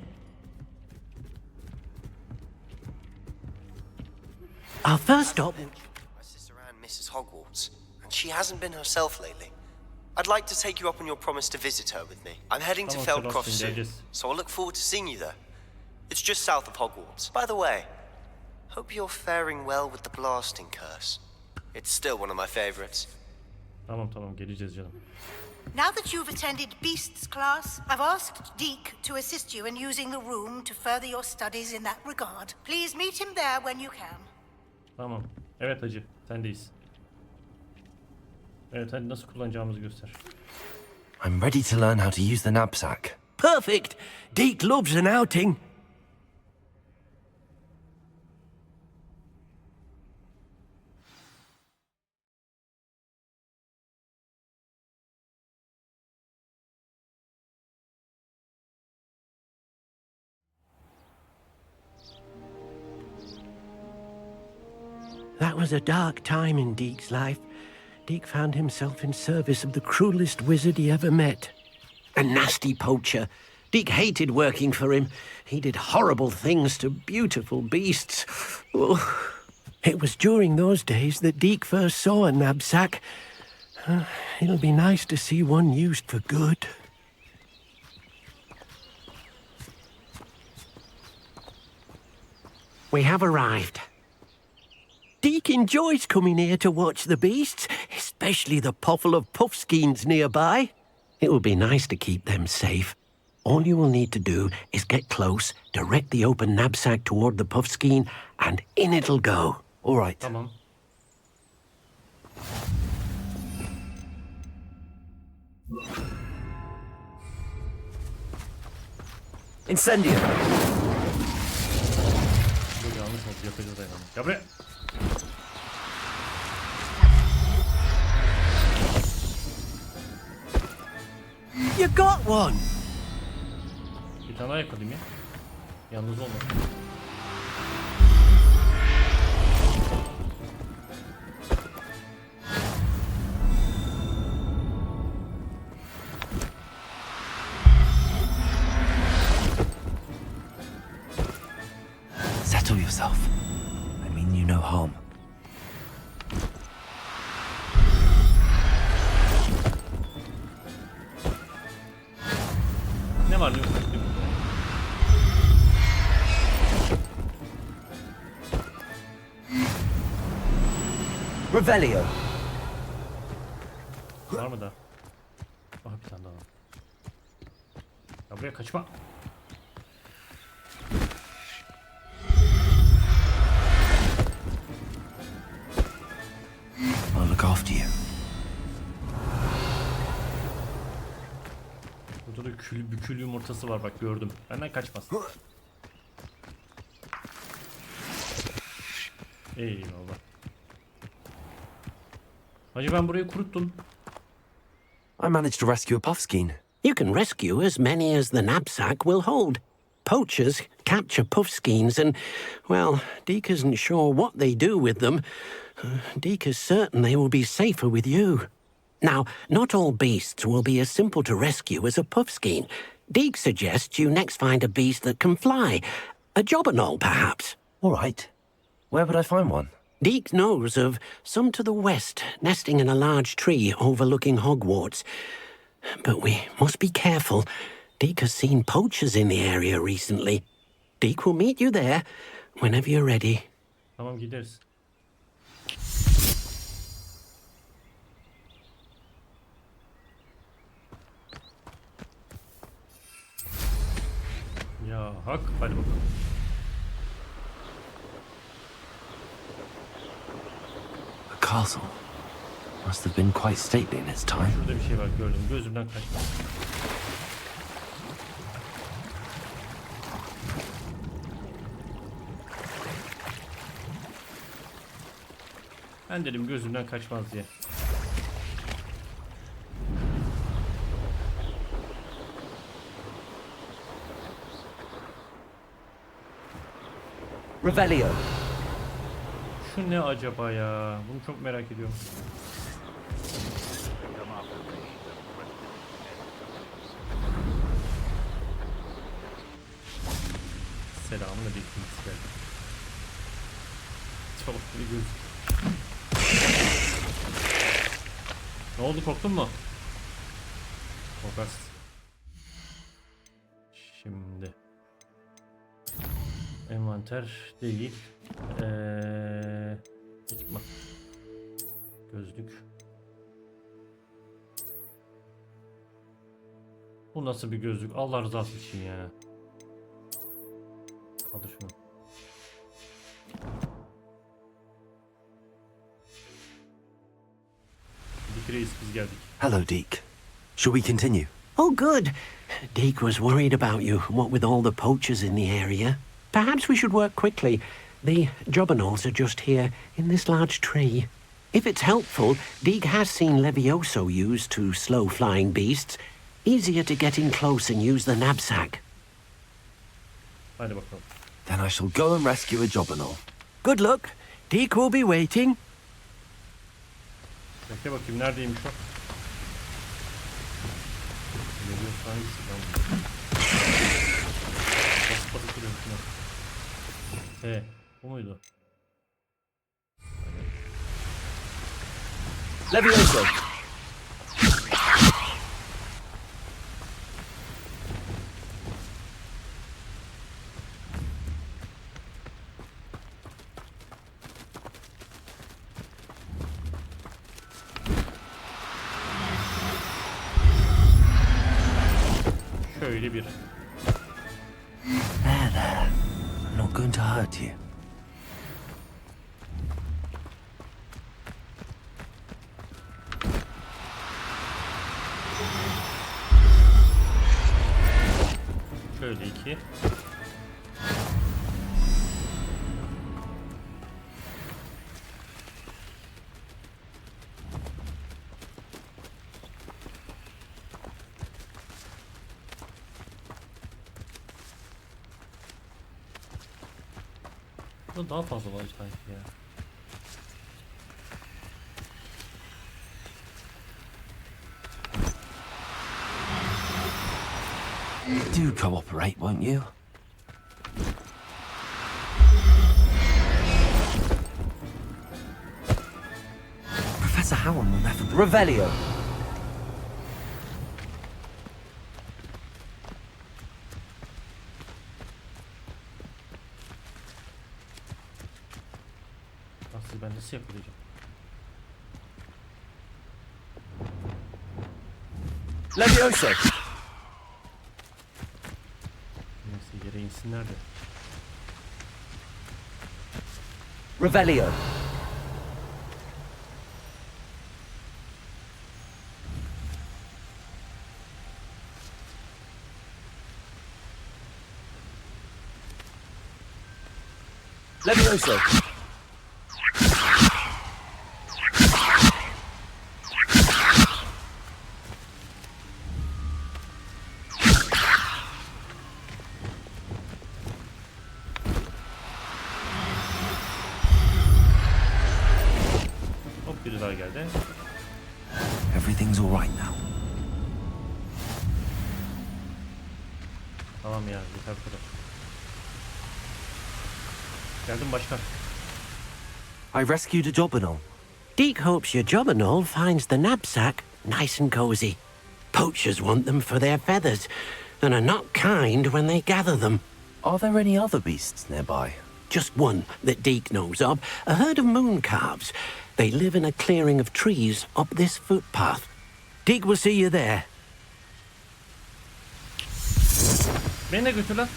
Our first stop. My sister Anne misses Hogwarts, and she hasn't been herself lately. I'd like to take you up on your promise to visit her with me. I'm heading to Feldcroft soon, so I'll look forward to seeing you there. It's just south of Hogwarts. By the way, hope you're faring well with the blasting curse. It's still one of my favorites. Tamam geleceğiz canım. Now that you've attended Beasts class, I've asked Deke to assist you in using the room to further your studies in that regard. Please meet him there when you can. Tamam. Evet hacı, sendeyiz. Evet, hadi nasıl kullanacağımızı göster. I'm ready to learn how to use the knapsack. Perfect. Deke loves an outing. That was a dark time in Deke's life. Deke found himself in service of the cruelest wizard he ever met. A nasty poacher. Deke hated working for him. He did horrible things to beautiful beasts. Oh. It was during those days that Deke first saw a knapsack. It'll be nice to see one used for good. We have arrived. Deke enjoys coming here to watch the beasts, especially the poffle of puffskeins nearby. It will be nice to keep them safe. All you will need to do is get close, direct the open knapsack toward the puffskein, and in it'll go. All right. Tamam. Incendio. Bu yanlış oldu, yapacağız aynen. Gel buraya. You got one. Bir tane daha yakalayayım ya. Yalnız olma. Settle yourself. I mean you no harm. Ne var ne yok? Revelio. Var mı da? Aha bir tane daha var. Ya buraya kaçma. I'll look after you. Burada da bükül yumurtası var, bak gördüm. Benden kaçmaz. Eyvallah. Hacı ben burayı kuruttum. I managed to rescue a puffskein. You can rescue as many as the knapsack will hold. Poachers capture puffskeins and, well, Deke isn't sure what they do with them. Deke is certain they will be safer with you. Now, not all beasts will be as simple to rescue as a puffskein. Deke suggests you next find a beast that can fly. A jobberknoll, perhaps. All right. Where would I find one? Deke knows of some to the west, nesting in a large tree overlooking Hogwarts. But we must be careful. Deke has seen poachers in the area recently. Deke will meet you there whenever you're ready. Tamam, gideriz. Ya hak, hadi bakalım. The castle must have been quite stately in its time. Şurada bir şey var, gördüm. Gözümden kaçtı. Ben dedim gözümden kaçmaz diye. Revelio. Şu ne acaba ya? Bunu çok merak ediyorum. Selamünaleyküm. Çok iyi göz. Ne oldu, korktun mu? Korkarsın. Şimdi envanter değil. Ekipman. Gözlük. Bu nasıl bir gözlük? Allah rızası için ya. Kaldır şunu. Dik reis, biz geldik. Hello, Deke. Shall we continue? Oh, good. Deke was worried about you, what with all the poachers in the area. Perhaps we should work quickly. The jobberknolls are just here, in this large tree. If it's helpful, Deke has seen Levioso used to slow flying beasts. Easier to get in close and use the knapsack. Hadi bakalım. Then I shall go and rescue a jobberknoll. Good luck. Deke will be waiting. Bekle bakayım, neredeymiş o? Levioso hangisi lan? Basıp basıp duruyorum şuna. Bu muydu? Levioso. Şöyle bir. There. I'm not going to hurt you. Şöyle iki. Burada daha fazla var sanki ya. Do cooperate, won't you? Professor Howard will never... Revelio. Nasıl, ben nasıl yakalayacağım? Levioso. Neyse, yere insinler de. Revelio. Levioso. Hop, biri daha geldi. Everything's all right now. Tamam ya, yeter bu kadar. Geldim başkan. I rescued a jobberknoll. Deke hopes your jobberknoll finds the knapsack nice and cozy. Poachers want them for their feathers, and are not kind when they gather them. Are there any other beasts nearby? Just one that Deke knows of, a herd of moon calves. They live in a clearing of trees up this footpath. Deke will see you there. Beni de götür lan.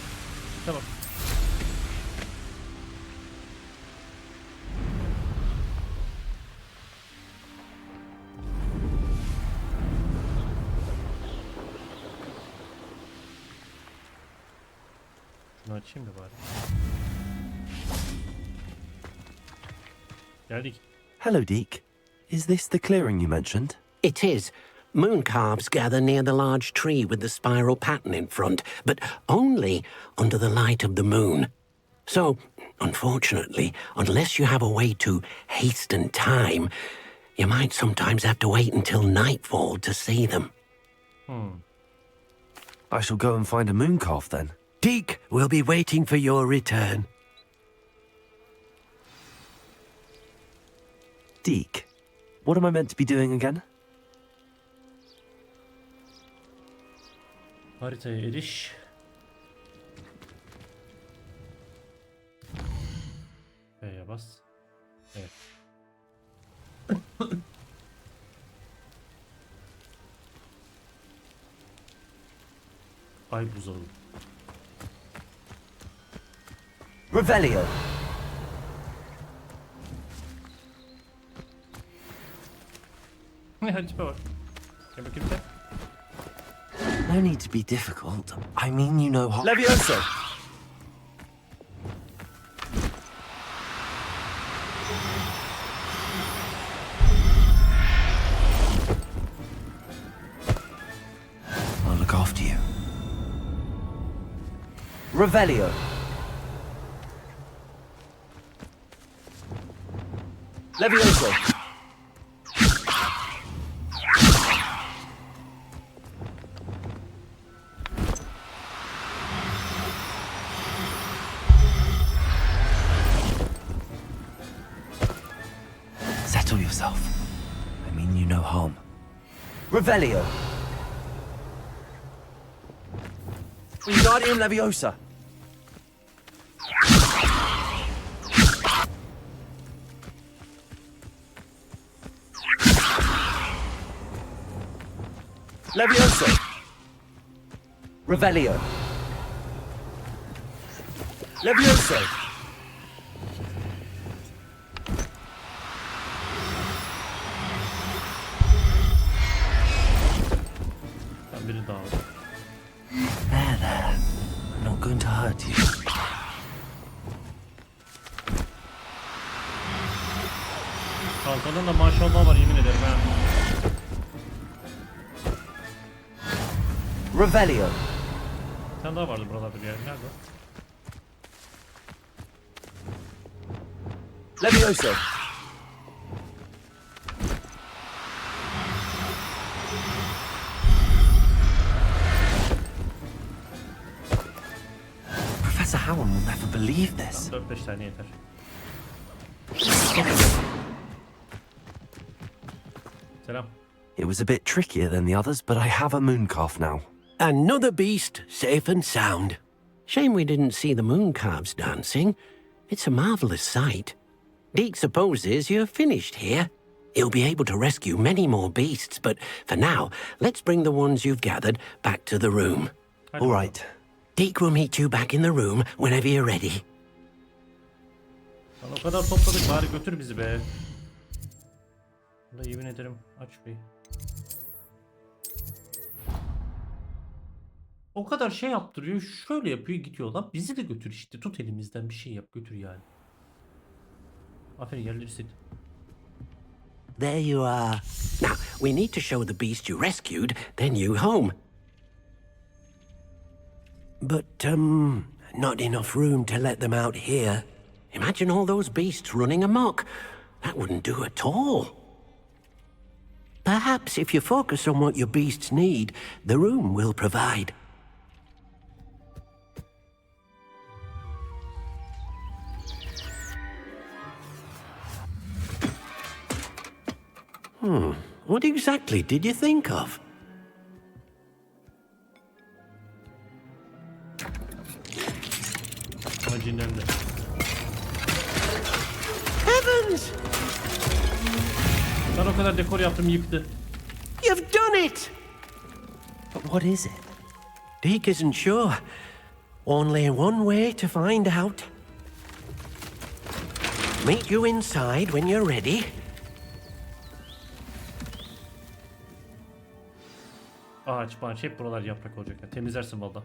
Tamam. Şunu açayım da bari. Geldik. Hello, Deke. Is this the clearing you mentioned? It is. Moon calves gather near the large tree with the spiral pattern in front, but only under the light of the moon. So, unfortunately, unless you have a way to hasten time, you might sometimes have to wait until nightfall to see them. I shall go and find a moon calf then. Deke will be waiting for your return. Deke, what am I meant to be doing again? Haritaya eriş. B'ye bas. Evet. Ay buzağı. Revelio. Hadi tipe bak. Gel bakayım sen. No need to be difficult. I mean, you know how... Levioso! I'll look after you. Revelio. Levioso! Settle yourself. I mean you no harm. Revelio. Wingardium Leviosa. Levioso. Revelio. Levioso. Biri daha var. There. I'm not going to hurt you. Kalkanın da maşallah var yemin ederim ha. Revelio. Bir tane daha vardı buralarda bir yer. Nerede? Levioso. Professor Howard will never believe this. 4-5 tane yeter. Selam. It was a bit trickier than the others, but I have a moon calf now. Another beast, safe and sound. Shame we didn't see the moon calves dancing. It's a marvelous sight. Deke supposes you're finished here. He'll be able to rescue many more beasts, but for now, let's bring the ones you've gathered back to the room. All right. Deke will meet you back in the room whenever you're ready. Lan o kadar topladık bari götür bizi be. Vallahi yemin ederim aç bir. O kadar şey yaptırıyor, şöyle yapıyor gidiyor lan. Bizi de götür işte. Tut elimizden bir şey yap götür yani. Aferin yerleri sil. There you are. Now, we need to show the beast you rescued, then you home. But, not enough room to let them out here. Imagine all those beasts running amok. That wouldn't do at all. Perhaps if you focus on what your beasts need, the room will provide. What exactly did you think of? Heavens! Ben o kadar dekor yaptım yıktı. You've done it! But what is it? Deke isn't sure. Only one way to find out. Meet you inside when you're ready. Ağaç bağaç hep buralar yaprak olacak. Yani. Temizlersin valla.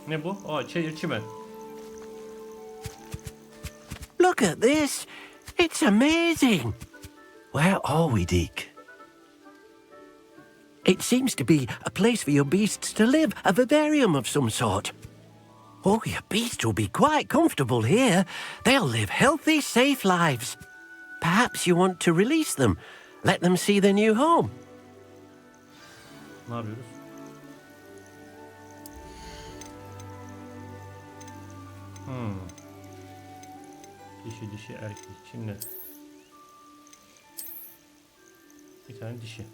Ne bu? Aa çayır çimen. look at this. It's amazing. Where are we, Deke? It seems to be a place for your beasts to live, a vivarium of some sort. Oh, your beasts will be quite comfortable here. They'll live healthy, safe lives. Perhaps you want to release them. Let them see their new home. Ne yapıyoruz? Dişi erkek. Şimdi bir tane dişi.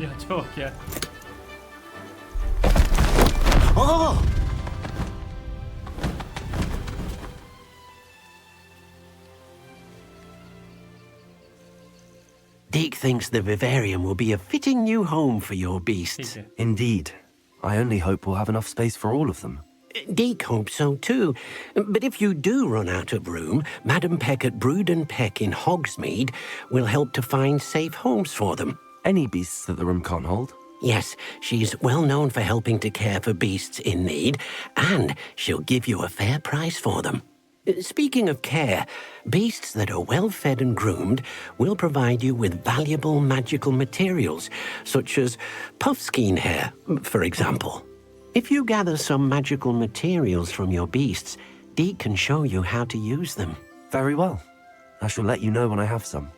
Ya tipe bak ya. Oh! Deke thinks the vivarium will be a fitting new home for your beasts. Indeed. I only hope we'll have enough space for all of them. Deke hopes so too. But if you do run out of room, Madam Peck at Brood and Peck in Hogsmeade will help to find safe homes for them. Any beasts that the room can't hold? Yes, she's well known for helping to care for beasts in need, and she'll give you a fair price for them. Speaking of care, beasts that are well fed and groomed will provide you with valuable magical materials, such as puffskein hair, for example. If you gather some magical materials from your beasts, Deke can show you how to use them. Very well. I shall let you know when I have some.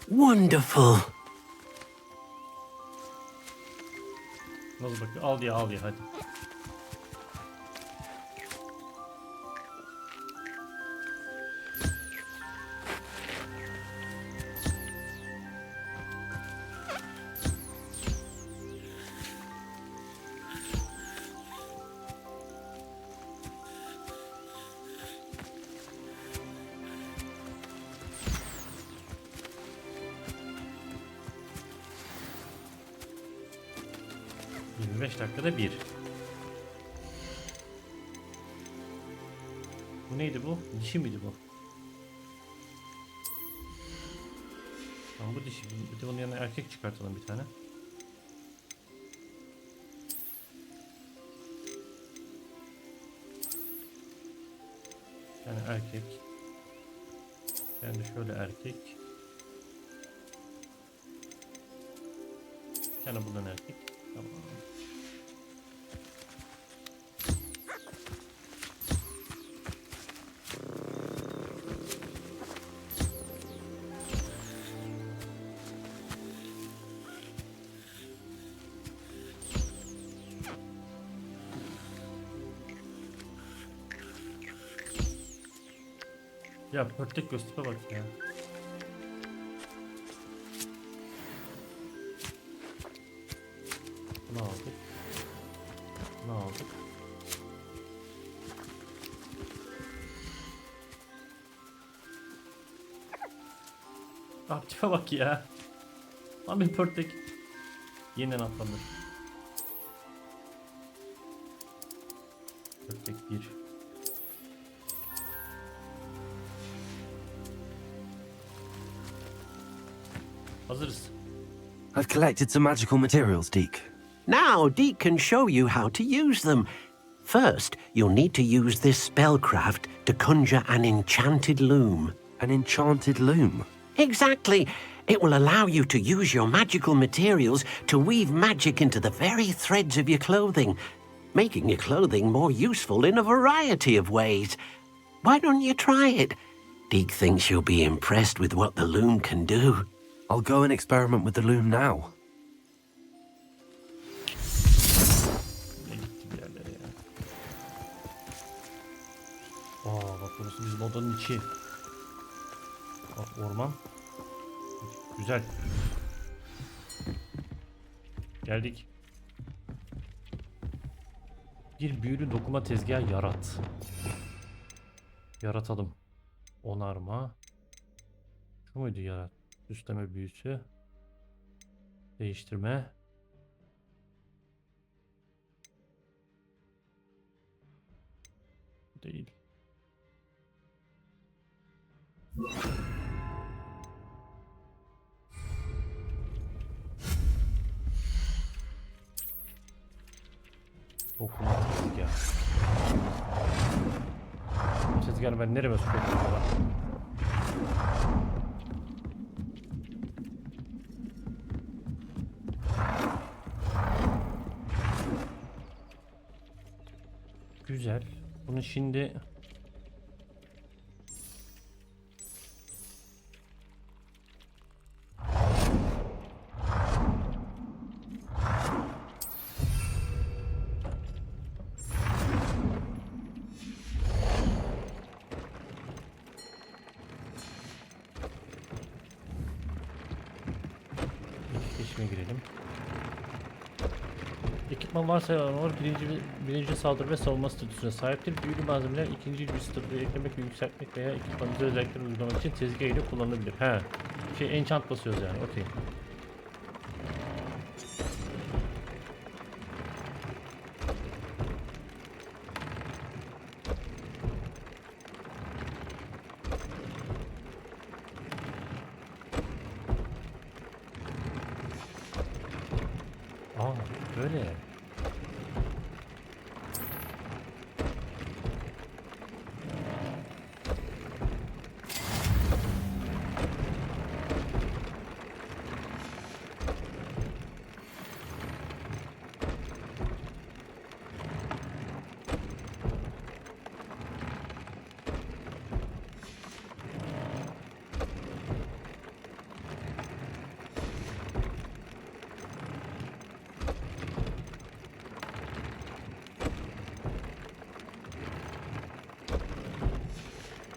Wonderful. Nasıl bakıyor? Al ya hadi. Dakikada bir. Bu neydi bu? Dişi miydi bu? Tamam bu dişi. Bir de bunun yanına erkek çıkartalım bir tane. Yani erkek. Yani şöyle erkek. Yani bundan erkek. Tamam. Ya pörtlek göz tipe bak ya. Bunu aldık. Bunu aldık. Abi tipe bak ya. Lan bir pörtlek. Yeniden atlanır. Pörtlek 1. Hazırız. I've collected some magical materials, Deke. Now Deke can show you how to use them. First, you'll need to use this spellcraft to conjure an enchanted loom. An enchanted loom? Exactly. It will allow you to use your magical materials to weave magic into the very threads of your clothing, making your clothing more useful in a variety of ways. Why don't you try it? Deke thinks you'll be impressed with what the loom can do. I'll go and experiment with the loom now. Bak burası bizim odanın içi. Bak orman. Güzel. Geldik. Bir büyülü dokuma tezgahı yarat. Yaratalım. Onarma. Şu muydu yarat? Süsleme büyüsü. Değiştirme. Değil. Okuma tezgah. Tezgahı ben nereye sokuyorum acaba? Güzel. Bunu şimdi etkileşime girelim. Ekipman varsayılanlar birinci saldırı ve savunma statüsüne sahiptir. Büyülü malzemeler ikinci bir statüye eklemek ve yükseltmek veya ekipmanınıza özellikleri uygulamak için tezgah ile kullanılabilir. He. Enchant basıyoruz yani. Okey. Aa, böyle.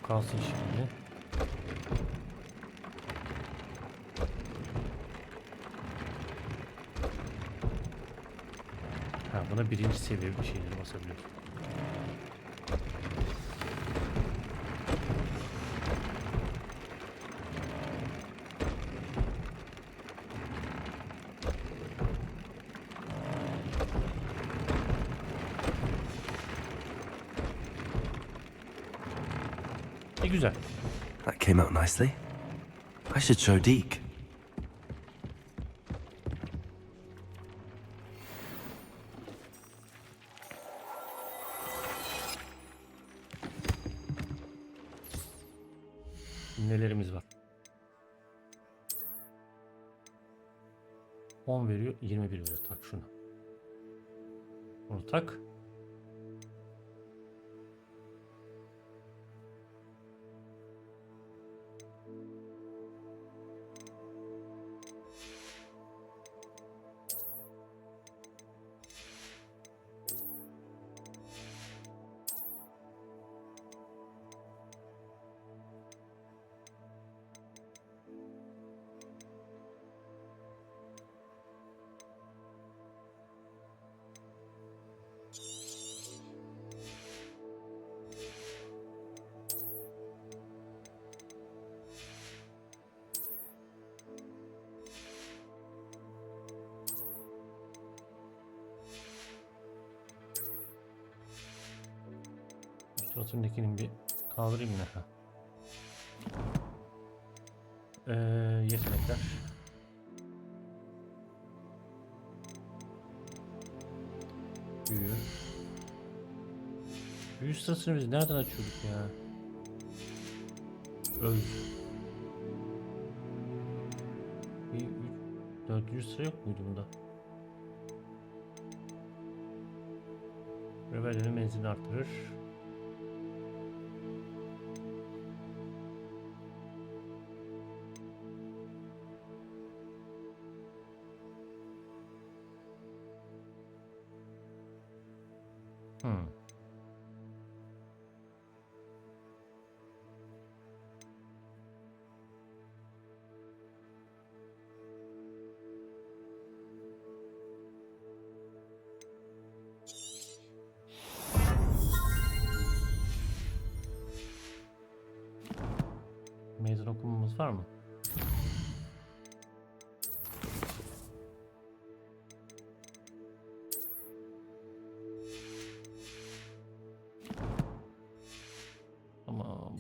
Kalsın şimdi. Ha, buna birinci seviye bir şeyleri basabiliyoruz. Güzel. That came out nicely. I should show Deke. Nelerimiz var? 10 veriyor, 21 veriyor. Tak şunu. Bunu tak. Suratındakinin bir kaldırayım mı? Yetenekler. Büyü. Büyü sırasını biz nereden açıyorduk ya? Öl. 4. sıra yok muydu bunda? Rebellerin menzilini artırır. Meydan okumamız var mı?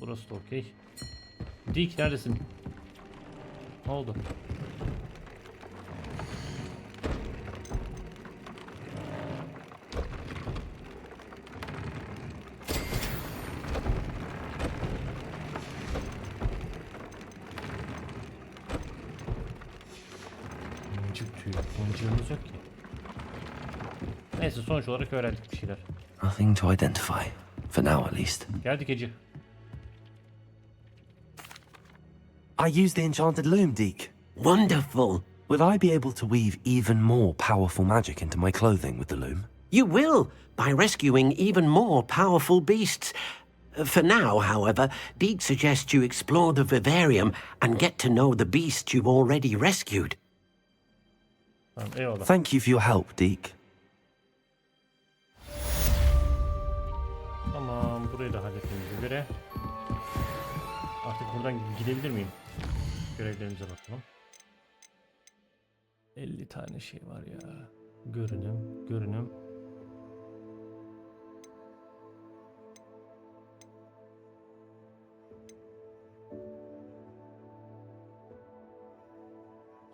burası da okey. Dick neredesin? Ne oldu? Mıncık tüy. Mıncığımız yok ki. Neyse sonuç olarak öğrendik bir şeyler. Nothing to identify. For now, at least. Geldik Ece. I used the enchanted loom, Deke. Wonderful. Will I be able to weave even more powerful magic into my clothing with the loom? You will, by rescuing even more powerful beasts. For now, however, Deke suggests you explore the vivarium and get to know the beasts you've already rescued. Tamam, eyvallah. Thank you for your help, Deke. Tamam, burayı da hallettiğimize göre artık buradan gidebilir miyim? Görevlerimize bakalım. 50 tane şey var ya. Görünüm.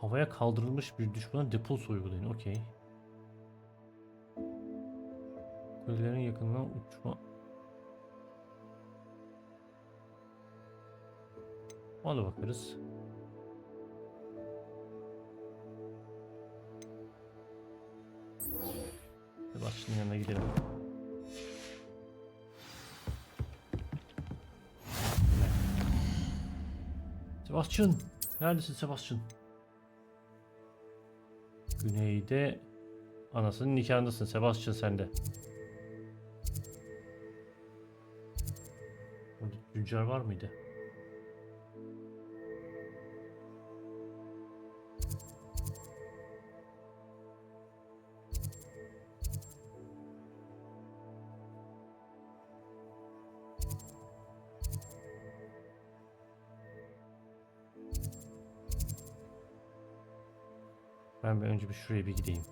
Havaya kaldırılmış bir düşmana deposu uygulayın. Okey. Kulelerin yakınına uçma. Ona bakarız. Sebastian'ın yanına gidelim. Sebastian! Neredesin Sebastian? Güneyde anasının nikahındasın Sebastian sen de. Burada tüccar var mıydı? Ben önce bir şuraya bir gideyim.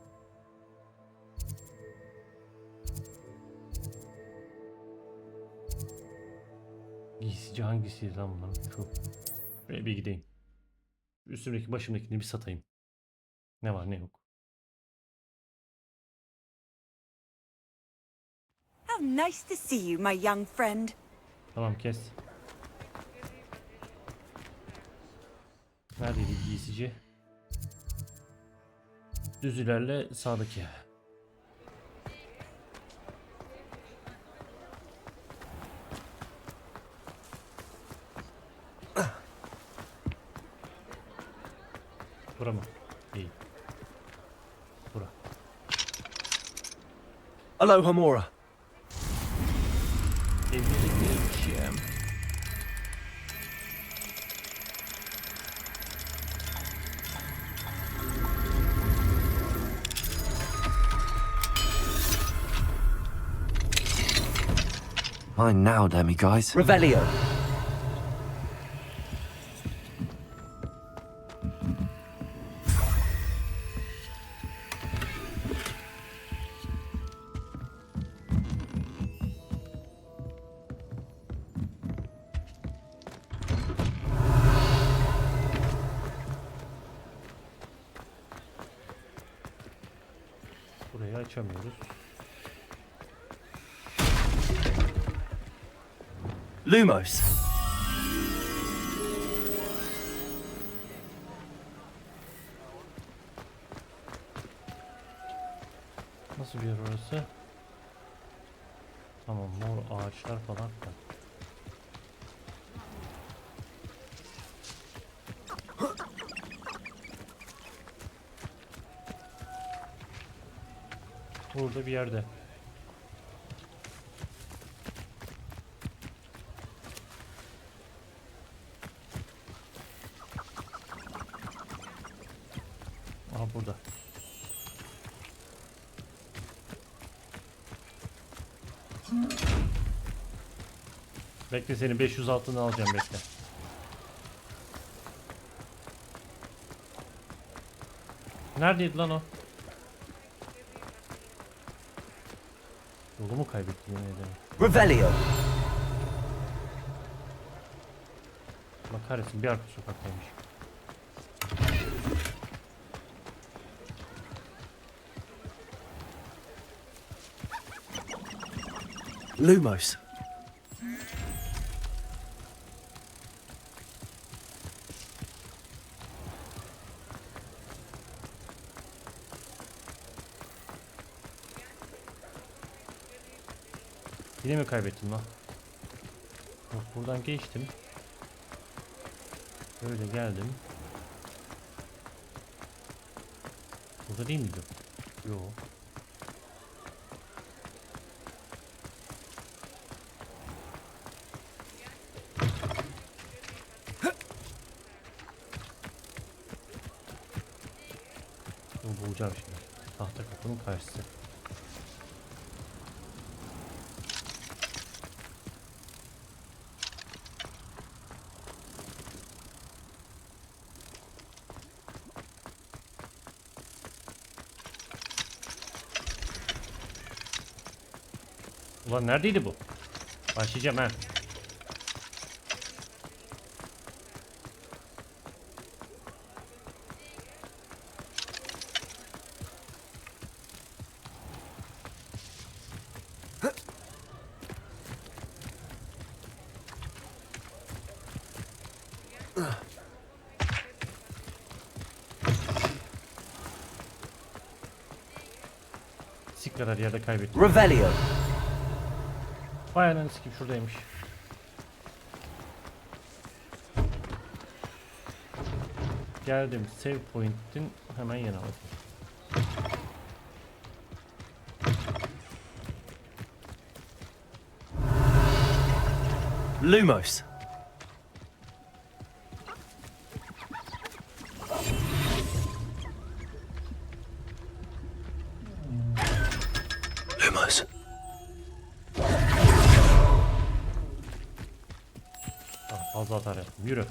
Giysici hangisiydi lan bunların? Şu. Şuraya bir gideyim. Üstümdeki başımdakini bir satayım. Ne var ne yok. How nice to see you, my young friend. Tamam kes. Neredeydi giysici? Düz ilerle sağdaki. Bura mı? İyi. Bura. Hello, Hamora. Mine now, Demi guys. Revelio. Burayı açamıyoruz. Lumos. Nasıl bir yer orası? Tamam, mor ağaçlar falan var. Burada bir yerde. Aha burada. Bekle seni 500 altını alacağım bekle. Neredeydi lan o? Yolumu kaybettim yemin ederim. Revelio. Allah kahretsin, bir arka sokaktaymış. Lumos. Yine mi kaybettim lan? Yok, buradan geçtim. Böyle geldim. Burada değil miydi? Yok. Bunu bulacağım şimdi. Tahta kapının karşısı. Ulan neredeydi bu? Başlayacağım ha. Sik kadar yerde kaybettim. Revelio. Vay ananı sikeyim, şuradaymış. Geldim, save point'in hemen yanına. Lumos. Lumos. Fazla atar yaptım. Yürü.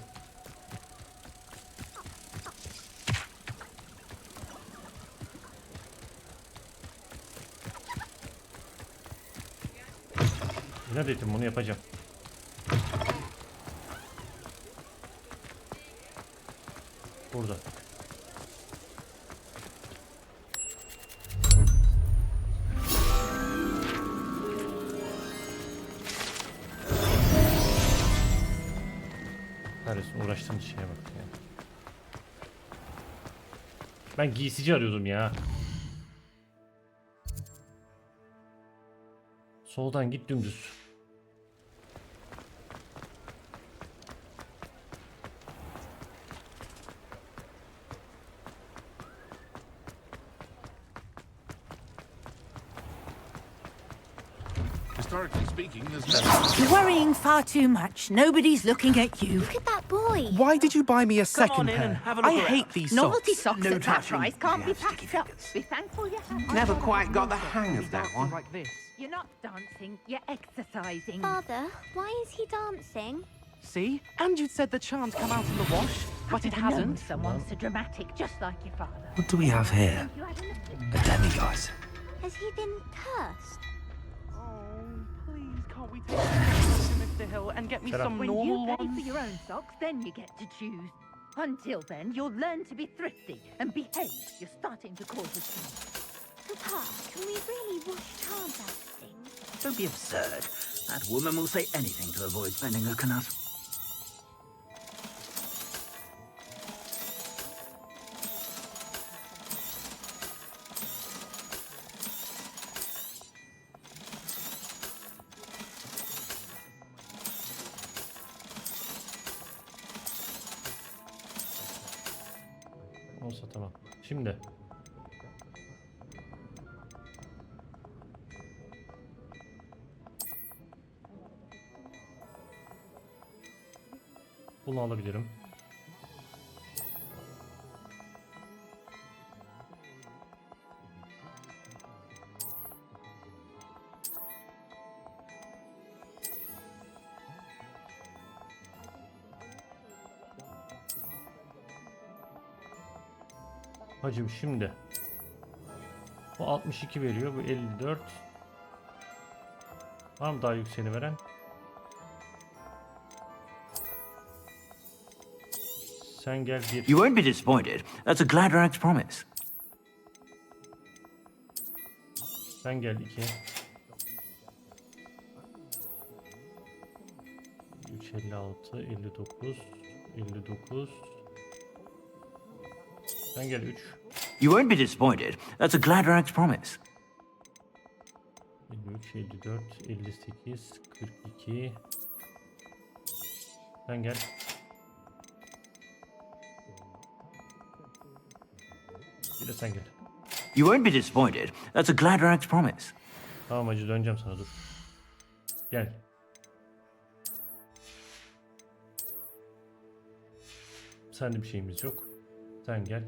Ne dedim, bunu yapacağım. Burada. Neredesin, uğraştığım şeye bak ya. Ben giysici arıyordum ya. Soldan git dümdüz. Historically speaking, there's You're worrying far too much. Nobody's looking at you. Look at that boy. Why did you buy me a second in and pair? have a look I around. hate these Novelty socks. socks No at that touching. price can't be Yeah, sticky packed up. fingers. Be thankful you have. Never quite got the hang of that one. Like this. You're not dancing, you're exercising. Father, why is he dancing? See? And you said the charms come out in the wash, but it hasn't. Someone so dramatic, just like your father. What do we have here? You had A demiguise. Has he been cursed? Oh, please, can't we take him to Mr. Hill and get me Shut up. some When normal you pay ones? for your own socks, then you get to choose. Until then, you'll learn to be thrifty and behave. You're starting to cause a scene. Papa, can we really wash charms out of things? Don't be absurd. That woman will say anything to avoid spending her canut. Olsa tamam. Şimdi. Bunu alabilirim. Hacım şimdi. Bu 62 veriyor. Bu 54. Var mı daha yükseğini veren? Sen gel bir. You won't be disappointed. That's a glad rags promise. Sen gel 2. 3, 56, 59, 59. Sen gel 3. You won't be disappointed. That's a glad rags promise. 53, 54, 58, 42. Sen gel. Bir de sen gel. You won't be disappointed. That's a glad rags promise. Tamam hacı, döneceğim sana, dur. Gel. Sende bir şeyimiz yok. Sen gel.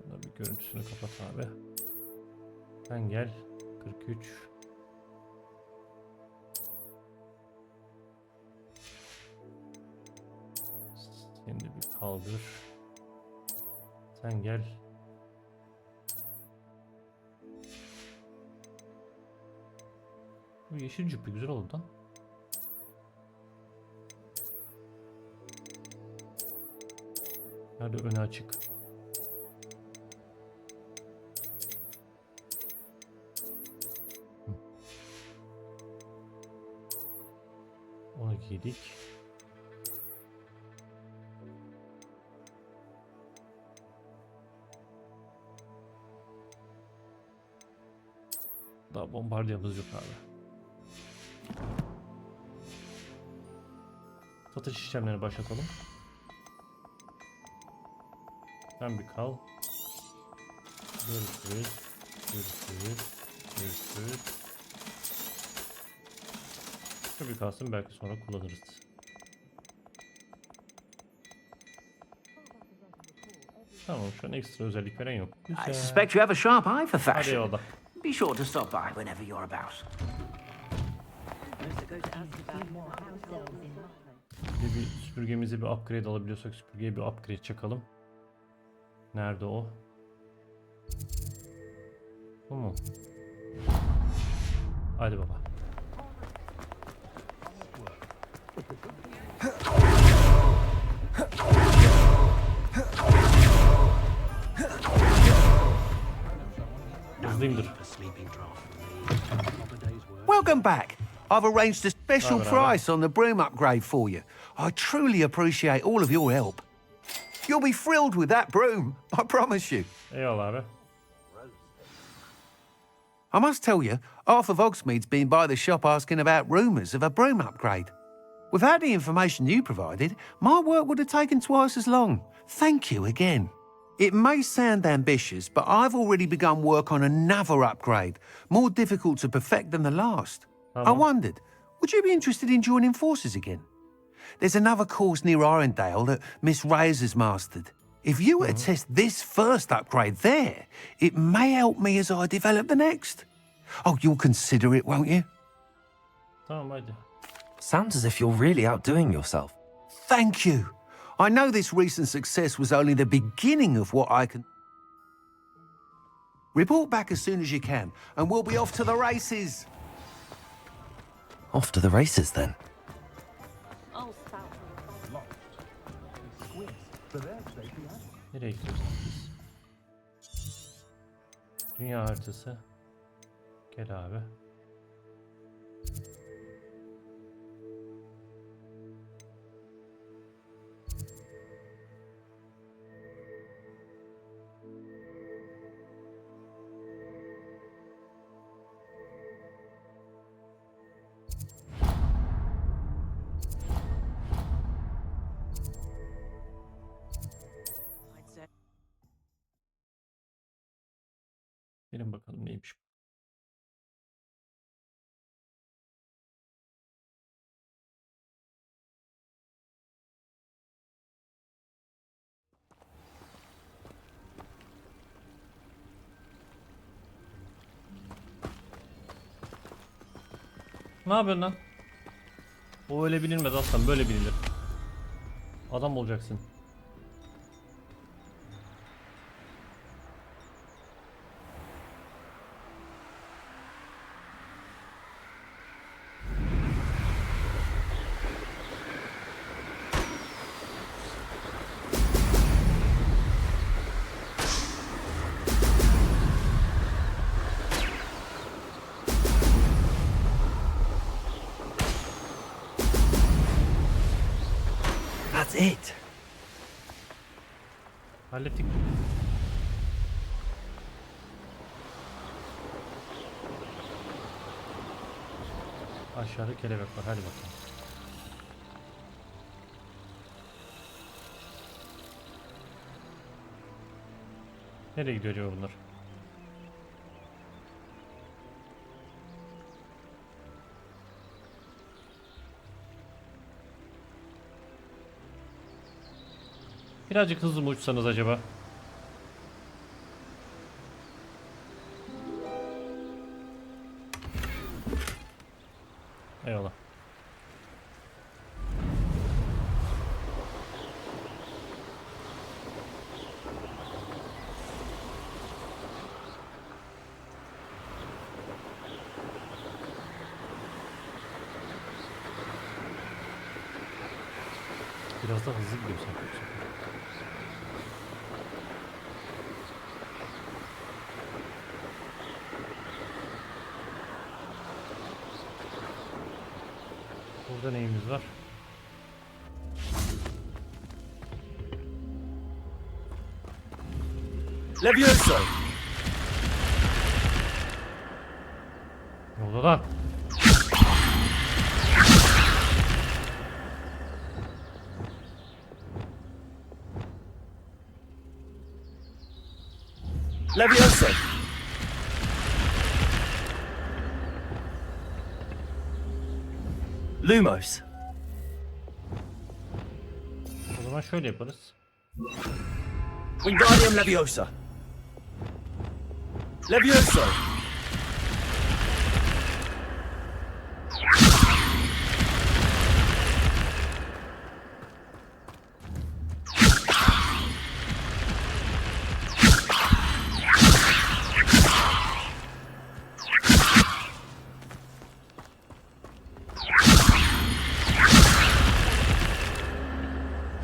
Bunlar bir görüntüsünü kapat abi. Sen gel. 43. Seni de bir kaldır. Sen gel. Bu yeşil cübbü güzel oldu lan. Nerede önü açık? Onu giydik. Daha bombardiyamız yok abi. Satış işlemlerini başlatalım. Sen bir kal. Görüşürüz. Şu bir kalsın, belki sonra kullanırız. Tamam, şu an ekstra özellik veren yok. Güzel. I suspect you have a sharp eye for Hadi fashion. eyvallah. Be sure to stop by whenever you're about. Bir süpürgemizi bir upgrade alabiliyorsak süpürgeye bir upgrade çakalım. Nerede o? Bu mu? Hadi baba. Hızlıyımdır. Welcome back. I've arranged a special Right, right, price on the broom upgrade for you. I truly appreciate all of your help. You'll be thrilled with that broom, I promise you. Eyvallah abi. I must tell you, half of Hogsmeade's been by the shop asking about rumours of a broom upgrade. Without the information you provided, my work would have taken twice as long. Thank you again. It may sound ambitious, but I've already begun work on another upgrade, more difficult to perfect than the last. I wondered, would you be interested in joining forces again? There's another course near Arendale that Miss Reyes has mastered. If you were to test this first upgrade there, it may help me as I develop the next. Oh, you'll consider it, won't you? Tamam hadi. Sounds as if you're really outdoing yourself. Thank you. I know this recent success was only the beginning of what I can... Report back as soon as you can, and we'll be off to the races. Off to the races then. Nereye gidiyoruz biz? Dünya haritası. Gel abi. Gelin bakalım neymiş bu. Ne yapıyorsun lan? O öyle bilinmez aslan, böyle bilinir. Adam olacaksın. That's it. Hallettik. Aşağıda kelebek var. Hadi bakalım. Nereye gidiyor acaba bunlar? Birazcık hızlı mı uçsanız acaba? Eyvallah. Biraz da hızlı gidiyor sanki. Burada neyimiz var? Levioso! Ne oldu lan? Levioso! Lumos! O zaman şöyle yaparız. Wingardium Leviosa! Levioso!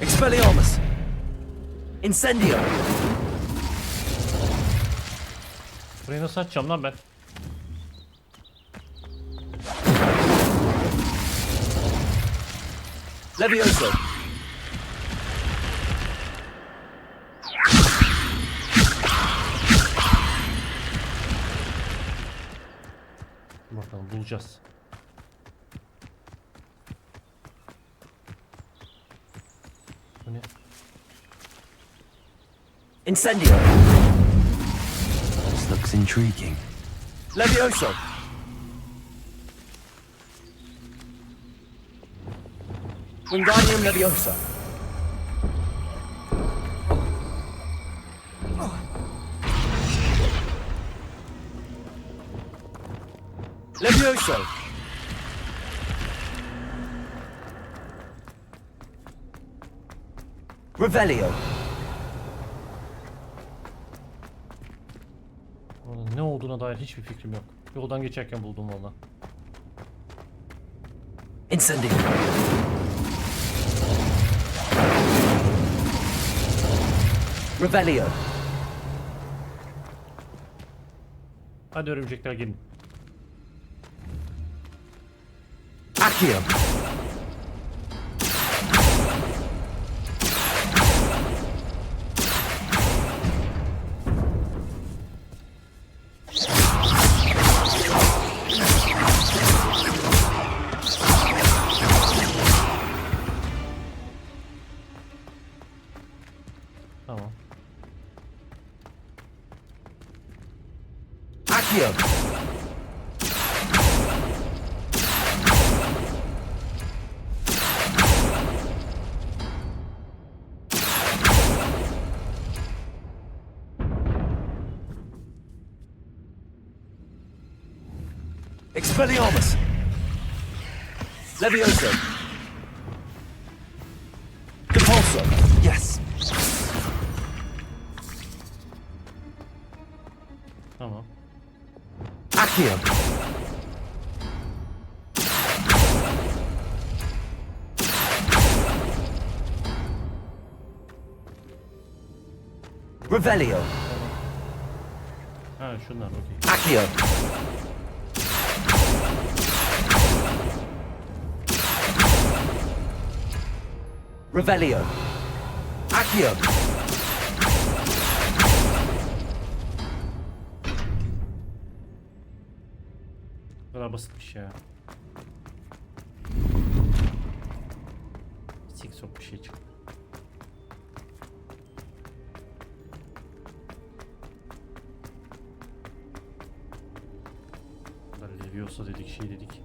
Expelliarmus! Incendio! Burayı nasıl açacağım lan ben? Levioso! Bakalım bulacağız. Bu ne? Incendio! This looks intriguing. Levioso! Wingardium Leviosa! Levioso! Revelio! Orada ne olduğuna dair hiçbir fikrim yok. Yoldan geçerken buldum valla. Incendio! Revelio! Hadi örümcekler gelin. Accio! Tamam. Accio! Expelliarmus! Levioso! Compulso! Yes! Tamam. Accio! Revelio! Ha şunlar okey. Accio! Revelio. Accio. Bu kadar basitmiş ya. Sik sok bir şey çıktı. Leviosa dedik, şey dedik.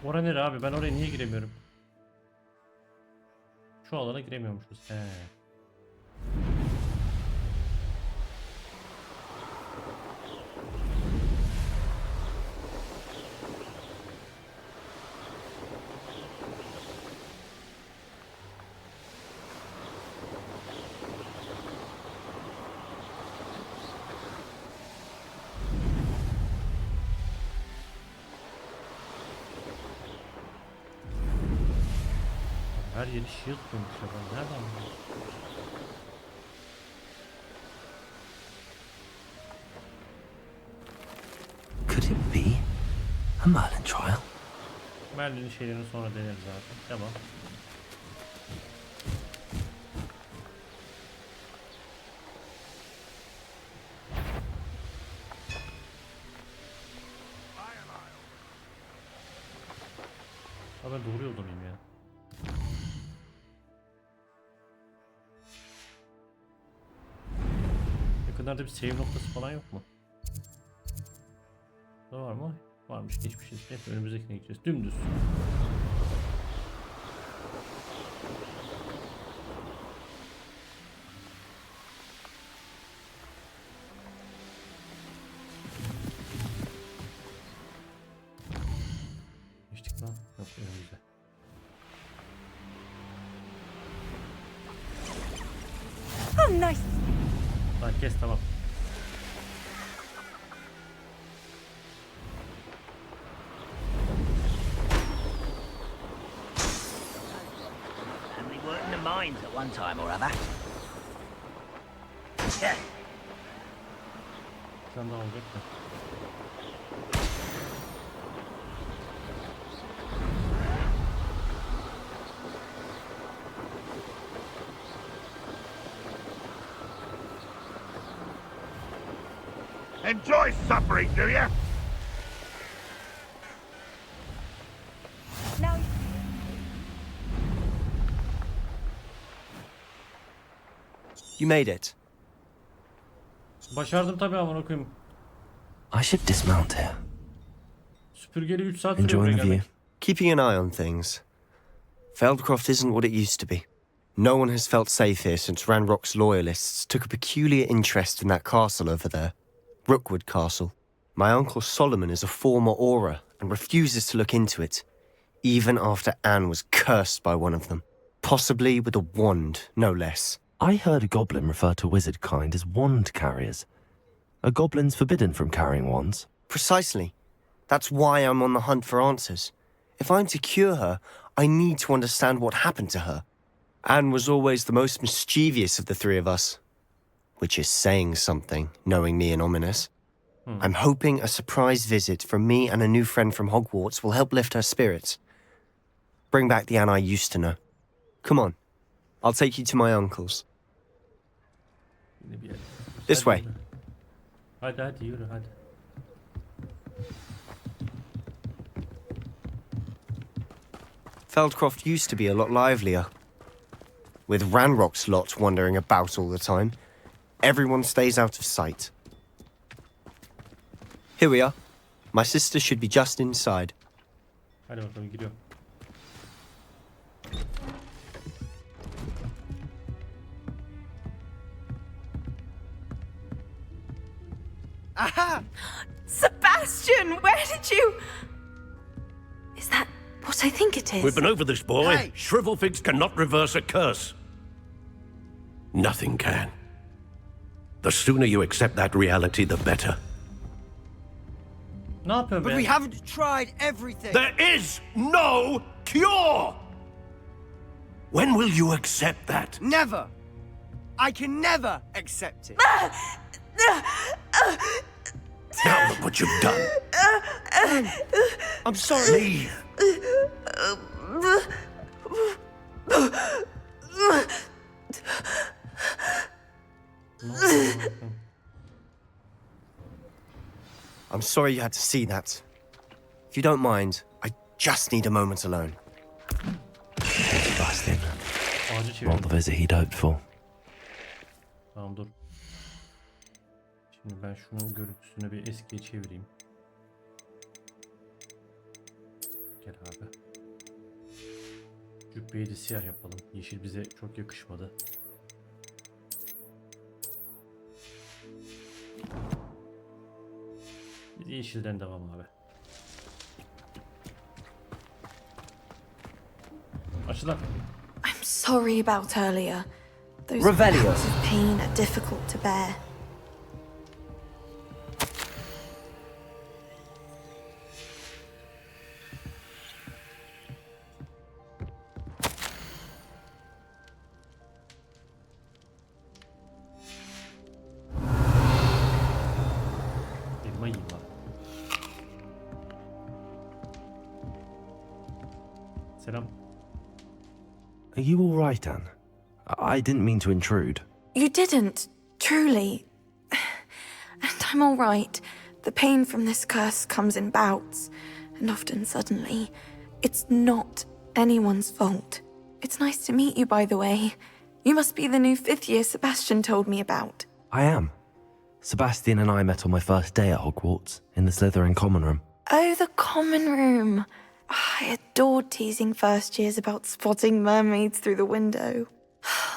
Oraya nere abi? Ben oraya niye giremiyorum? Şu alana giremiyormuşuz. He. Her yeri shield koymuşlar. Ben nereden biliyorum? Could it be a Merlin trial? Merlin'in şeylerini sonra deneriz zaten. Tamam. Ha ben doğru yolda mıyım ya? Yakınlarda bir save noktası falan yok mu? Var mı? Varmış, geçmişiz. Hep önümüzdekine gideceğiz. Dümdüz. Geçtik lan. Yok, önümüzde. Oh, nice. Lan kes, tamam. And we were in the mines at one time or other. Yeah. Sen daha olacak mı? Enjoy suffering, do you? Now. You made it. Başardım tabii, amına koyayım. I should dismount here. Süpürgeli 3 saat sürüyor Enjoying buraya the view. gelmek. Keeping an eye on things. Feldcroft isn't what it used to be. No one has felt safe here since Ranrock's loyalists took a peculiar interest in that castle over there. Rookwood Castle. My uncle Solomon is a former Auror and refuses to look into it, even after Anne was cursed by one of them. Possibly with a wand, no less. I heard a goblin refer to wizard kind as wand carriers. Are goblins forbidden from carrying wands? Precisely. That's why I'm on the hunt for answers. If I'm to cure her, I need to understand what happened to her. Anne was always the most mischievous of the three of us. Which is saying something, knowing me and ominous. I'm hoping a surprise visit from me and a new friend from Hogwarts will help lift her spirits. Bring back the Anne I used to know. Come on. I'll take you to my uncle's. This way. Hadi hadi yürü hadi. Feldcroft used to be a lot livelier. With Ranrock's lot wandering about all the time, everyone stays out of sight. Here we are. My sister should be just inside. Hadi bakalım giriyorum. Aha! Sebastian, where did you... Is that what I think it is? We've been over this, boy. Hey. Shrivelfigs cannot reverse a curse. Nothing can. The sooner you accept that reality, the better. Ne yapıyor But be? we haven't tried everything. There is no cure! When will you accept that? Never. I can never accept it. Now look what you've done. I'm sorry. Leave. I'm sorry you had to see that. If you don't mind, I just need a moment alone. Sebastian. Ağacı çevirdim. Not the visit he'd hoped for. Tamam dur. Şimdi ben şunun görüntüsünü bir eskiye çevireyim. Gel abi. Cübbeyi de siyah yapalım. Yeşil bize çok yakışmadı. Biz yeşilden devam abi. Açılan. I'm sorry about earlier. Those Revelio. bouts of pain are difficult to bear. Elma yiyeyim lan. Selam. Are you all right, Anne? I didn't mean to intrude. You didn't, truly. And I'm all right. The pain from this curse comes in bouts, and often suddenly. It's not anyone's fault. It's nice to meet you, by the way. You must be the new 5th year Sebastian told me about. I am. Sebastian and I met on my first day at Hogwarts, in the Slytherin common room. Oh, the common room. I adored teasing first years about spotting mermaids through the window.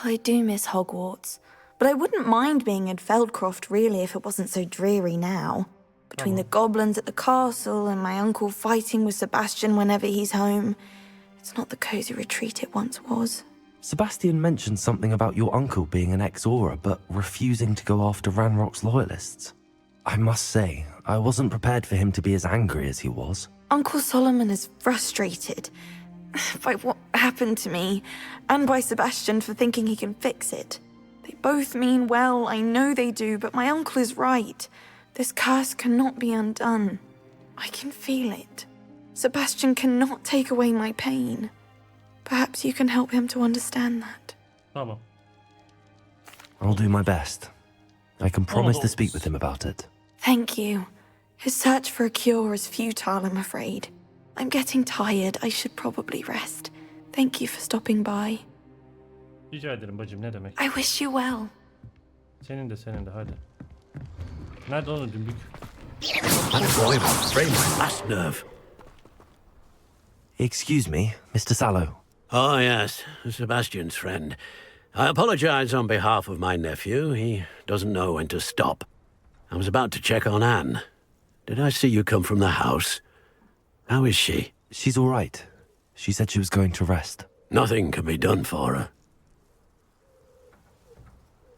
I do miss Hogwarts, but I wouldn't mind being in Feldcroft really if it wasn't so dreary now. Between the goblins at the castle and my uncle fighting with Sebastian whenever he's home, it's not the cozy retreat it once was. Sebastian mentioned something about your uncle being an ex-Auror, but refusing to go after Ranrock's loyalists. I must say, I wasn't prepared for him to be as angry as he was. Uncle Solomon is frustrated by what happened to me, and by Sebastian for thinking he can fix it. They both mean well, I know they do, but my uncle is right. This curse cannot be undone. I can feel it. Sebastian cannot take away my pain. Perhaps you can help him to understand that. Tamam. I'll do my best. I can promise to speak with him about it. Thank you. His search for a cure is futile, I'm afraid. I'm getting tired. I should probably rest. Thank you for stopping by. Rica ederim bacım, ne demek. I wish you well. Senin de hadi. Nerede onu dümbük? That boy will break my last nerve. Excuse me, Mr. Sallow. Oh, yes, Sebastian's friend. I apologize on behalf of my nephew. He doesn't know when to stop. I was about to check on Anne. Did I see you come from the house? How is she? She's all right. She said she was going to rest. Nothing can be done for her.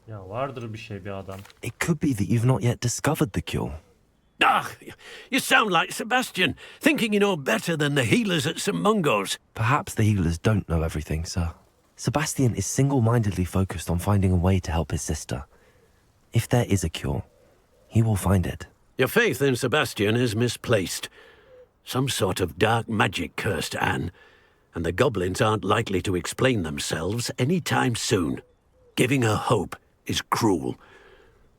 Ya vardır bir şey, bir adam. It could be that you've not yet discovered the cure. Ah, you sound like Sebastian, thinking you know better than the healers at St. Mungo's. Perhaps the healers don't know everything, sir. Sebastian is single-mindedly focused on finding a way to help his sister. If there is a cure, he will find it. Your faith in Sebastian is misplaced. Some sort of dark magic cursed Anne, and the goblins aren't likely to explain themselves any time soon. Giving her hope is cruel.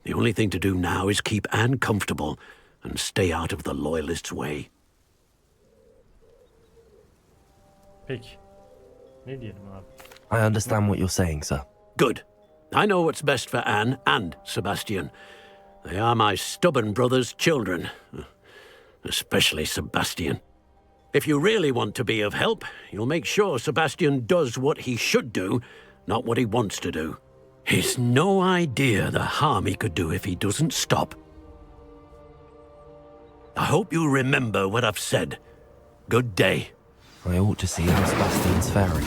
The only thing to do now is keep Anne comfortable and stay out of the Loyalists' way. Peki. Ne diyelim abi? I understand what you're saying, sir. Good. I know what's best for Anne and Sebastian. They are my stubborn brother's children. Especially Sebastian. If you really want to be of help, you'll make sure Sebastian does what he should do, not what he wants to do. He's no idea the harm he could do if he doesn't stop. I hope you remember what I've said. Good day. I ought to see how Sebastian's faring.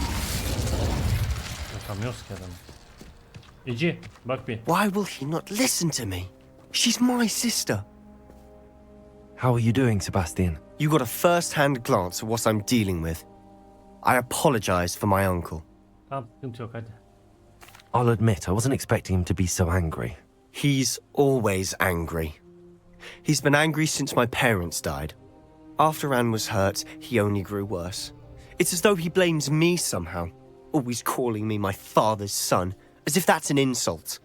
Bakamıyoruz ki adamı. İci, bak bir. Why will he not listen to me? She's my sister. How are you doing, Sebastian? You got a first-hand glance at what I'm dealing with. I apologize for my uncle. Tamam, sıkıntı yok, hadi. I'll admit, I wasn't expecting him to be so angry. He's always angry. He's been angry since my parents died. After Anne was hurt, he only grew worse. It's as though he blames me somehow, always calling me my father's son, as if that's an insult.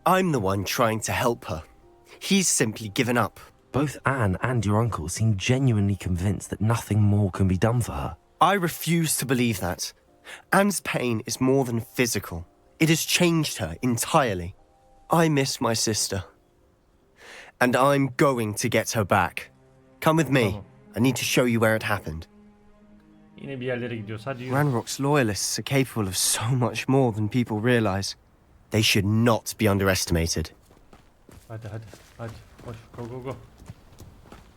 I'm the one trying to help her. He's simply given up. Both Anne and your uncle seem genuinely convinced that nothing more can be done for her. I refuse to believe that. Anne's pain is more than physical. It has changed her entirely. I miss my sister. And I'm going to get her back. Come with me. I need to show you where it happened. Yine bir yerlere gidiyoruz. Hadi yürü. Ranrock's loyalists are capable of so much more than people realize. They should not be underestimated. Hadi. Koş, go.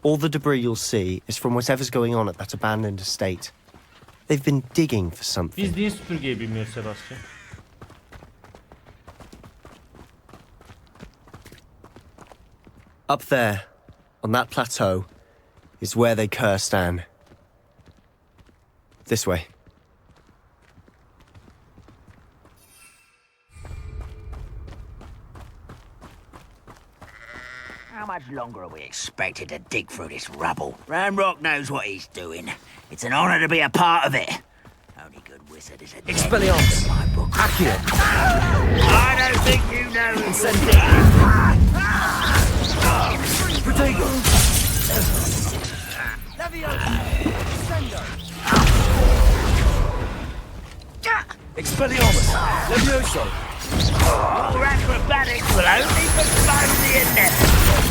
All the debris you'll see is from whatever's going on at that abandoned estate. They've been digging for something. Biz niye süpürgeyi bilmiyoruz Sebastian? Up there, on that plateau, is where they cursed Anne. This way. How much longer are we expected to dig through this rubble? Ranrock knows what he's doing. It's an honor to be a part of it. Only good wizard is a Expelliarmus. my book. Accio. I don't think you know Incendio. Protego. Expelliarmus. Levioso. Your acrobatics will only postpone the inevitable.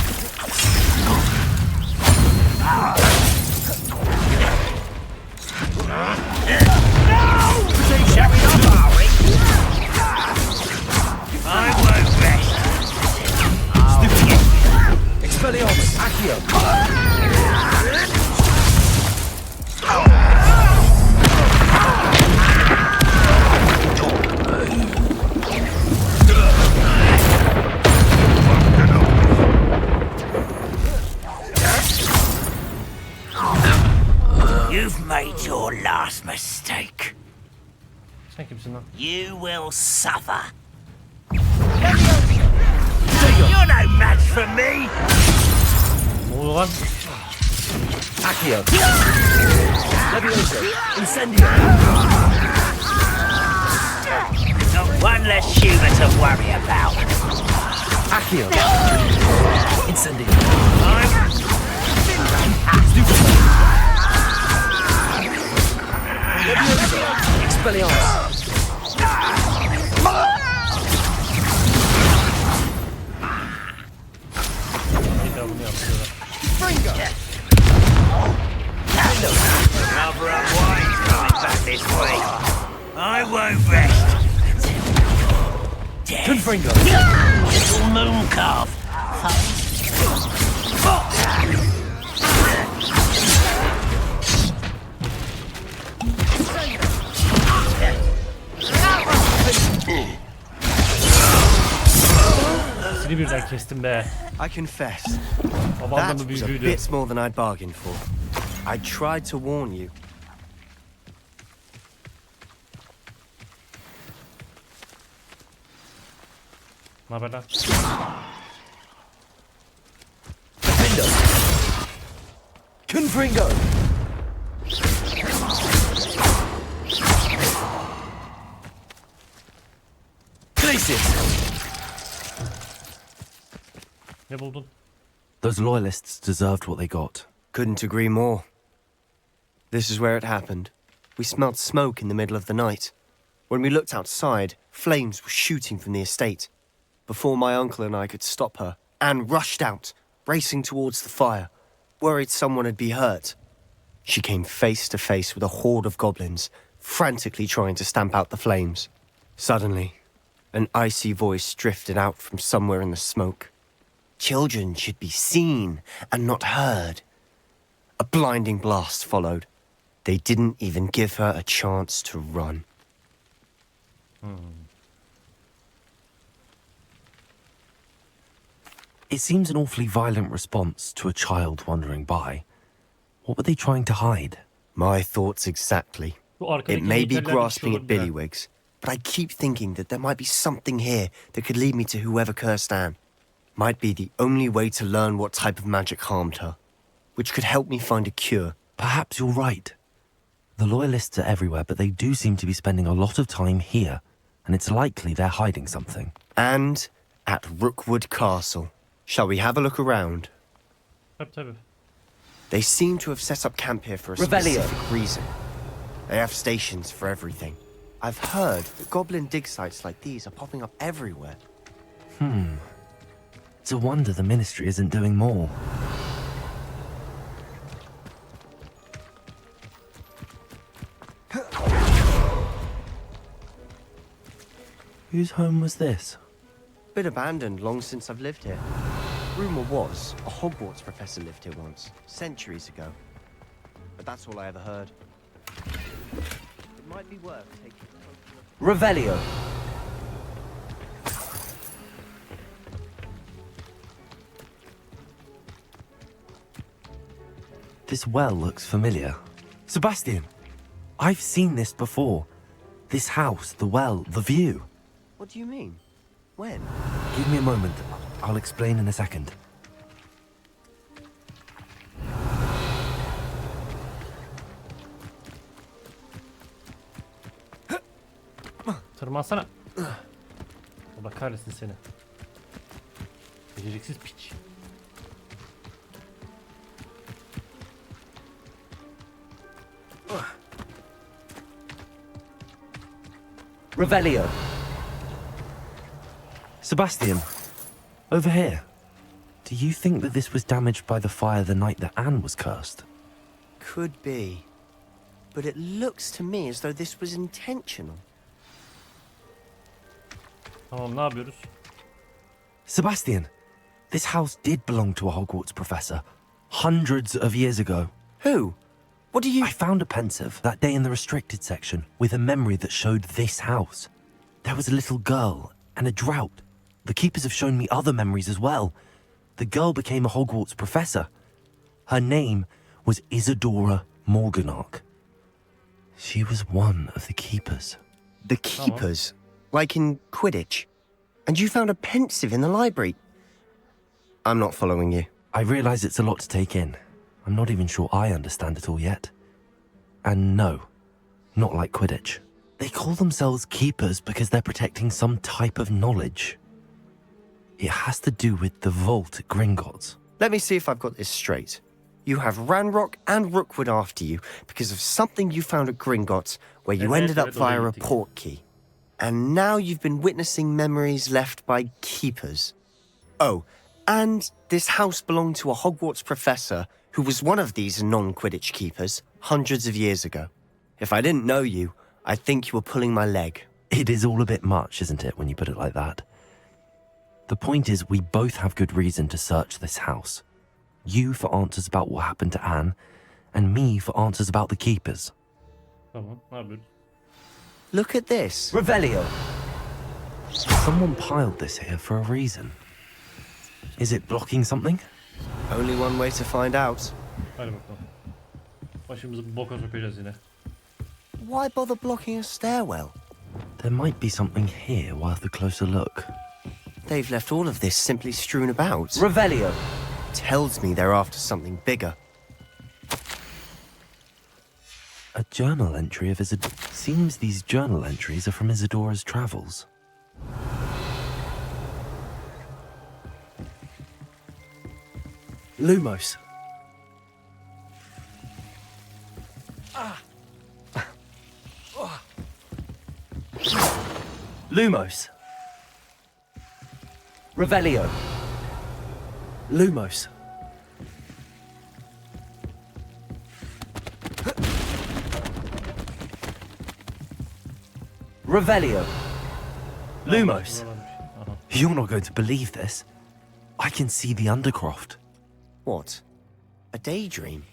Shall we not, are we? I won't rest. Expelliarmus. Accio. You've made your last mistake. Sen kimsin lan? You will suffer. You're no match for me. Ne oluyor lan? Accio. Levioso. Incendio. Not one less human to worry about. Accio. Incendio. Expelliarmus. Bir daha bunu yapıyorlar. Rather unwise coming back this way. I won't rest until you're dead. Confringo. Little moon calf. Seni birden kestim be. I confess, Babamdan that da was a büyücüydü. bit more than I'd bargained for. I tried to warn you. Ne haber lan? Defendo. Confringo. Glacius. Ne buldun? Those loyalists deserved what they got. Couldn't agree more. This is where it happened. We smelled smoke in the middle of the night. When we looked outside, flames were shooting from the estate. Before my uncle and I could stop her, Anne rushed out, racing towards the fire, worried someone had been hurt. She came face to face with a horde of goblins, frantically trying to stamp out the flames. Suddenly, an icy voice drifted out from somewhere in the smoke. Children should be seen and not heard. A blinding blast followed. They didn't even give her a chance to run. It seems an awfully violent response to a child wandering by. What were they trying to hide? My thoughts exactly. It may be grasping at billywhigs, but I keep thinking that there might be something here that could lead me to whoever cursed Anne. Might be the only way to learn what type of magic harmed her, which could help me find a cure. Perhaps you're right. The loyalists are everywhere, but they do seem to be spending a lot of time here, and it's likely they're hiding something. And at Rookwood Castle. Shall we have a look around? Tabii. They seem to have set up camp here for a specific reason. They have stations for everything. I've heard that goblin dig sites like these are popping up everywhere. It's a wonder the Ministry isn't doing more. Whose home was this? Been abandoned long since I've lived here. Rumour was a Hogwarts professor lived here once, centuries ago. But that's all I ever heard. It might be worth taking a closer look. Revelio. This well looks familiar. Sebastian, I've seen this before. This house, the well, the view. What do you mean? When? Give me a moment. I'll explain in a second. Tırmansana. Allah kahretsin seni. Beceriksiz piç. Revelio. Sebastian, over here. Do you think that this was damaged by the fire the night that Anne was cursed? Could be. But it looks to me as though this was intentional. Tamam, ne yapıyoruz? Sebastian, this house did belong to a Hogwarts professor. Hundreds of years ago. Who? What do you... I found a pensive that day in the restricted section with a memory that showed this house. There was a little girl and a drought. The keepers have shown me other memories as well. The girl became a Hogwarts professor. Her name was Isadora Morganach. She was one of the keepers. The keepers? Like in Quidditch? And you found a pensive in the library? I'm not following you. I realize it's a lot to take in. I'm not even sure I understand it all yet. And no, not like Quidditch. They call themselves keepers because they're protecting some type of knowledge. It has to do with the vault at Gringotts. Let me see if I've got this straight. You have Ranrock and Rookwood after you because of something you found at Gringotts where you ended up via a portkey. And now you've been witnessing memories left by keepers. Oh, and this house belonged to a Hogwarts professor who was one of these non-Quidditch keepers hundreds of years ago. If I didn't know you, I think you were pulling my leg. It is all a bit much, isn't it, when you put it like that? The point is, we both have good reason to search this house. You for answers about what happened to Anne, and me for answers about the keepers. Tamam, ne yapıyoruz? Look at this. Revelio. Someone piled this here for a reason. Is it blocking something? Only one way to find out. Hadi bakalım. Başımızı boka sokacağız yine. Why bother blocking a stairwell? There might be something here worth a closer look. They've left all of this simply strewn about. Revelio. Tells me they're after something bigger. A journal entry of Isadora. Seems these journal entries are from Isadora's travels. Lumos. Lumos. Revelio. Lumos. Revelio. Lumos. You're not going to believe this. I can see the Undercroft. What? A daydream?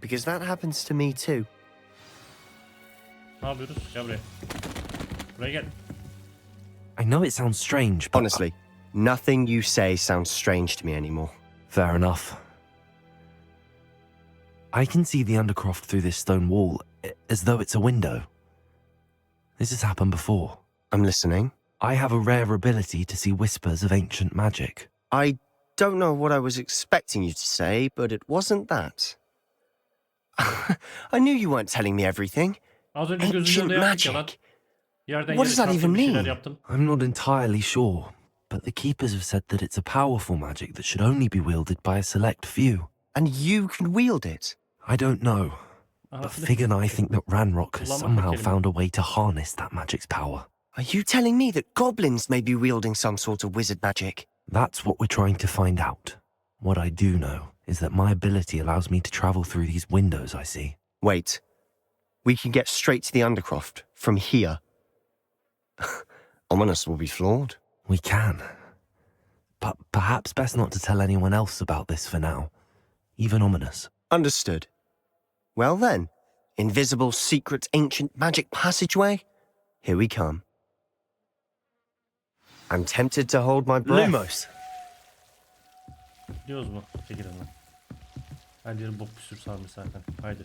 Because that happens to me too. Ne yapıyoruz? Gel buraya. Buraya gel. I know it sounds strange, but... Honestly, nothing you say sounds strange to me anymore. Fair enough. I can see the Undercroft through this stone wall, as though it's a window. This has happened before. I'm listening. I have a rare ability to see whispers of ancient magic. I don't know what I was expecting you to say, but it wasn't that. I knew you weren't telling me everything. Az önce gözümün Ancient önünde yaptık ya lan. magic. Yerden What yere does that çarptım, even bir şeyler mean? yaptım. I'm not entirely sure, but the Keepers have said that it's a powerful magic that should only be wielded by a select few. And you can wield it? I don't know, but Fig and I think that Ranrock has somehow found a way to harness that magic's power. Are you telling me that goblins may be wielding some sort of wizard magic? That's what we're trying to find out. What I do know is that my ability allows me to travel through these windows I see. Wait. We can get straight to the Undercroft from here. Ominous will be flawed. We can. But perhaps best not to tell anyone else about this for now. Even Ominous. Understood. Well then, invisible, secret, ancient magic passageway? Here we come. I'm tempted to hold my breath. Lumos. Gidiyoruz mu? Çekil hemen. Her yeri bok bir sürü sarmış zaten. Haydi.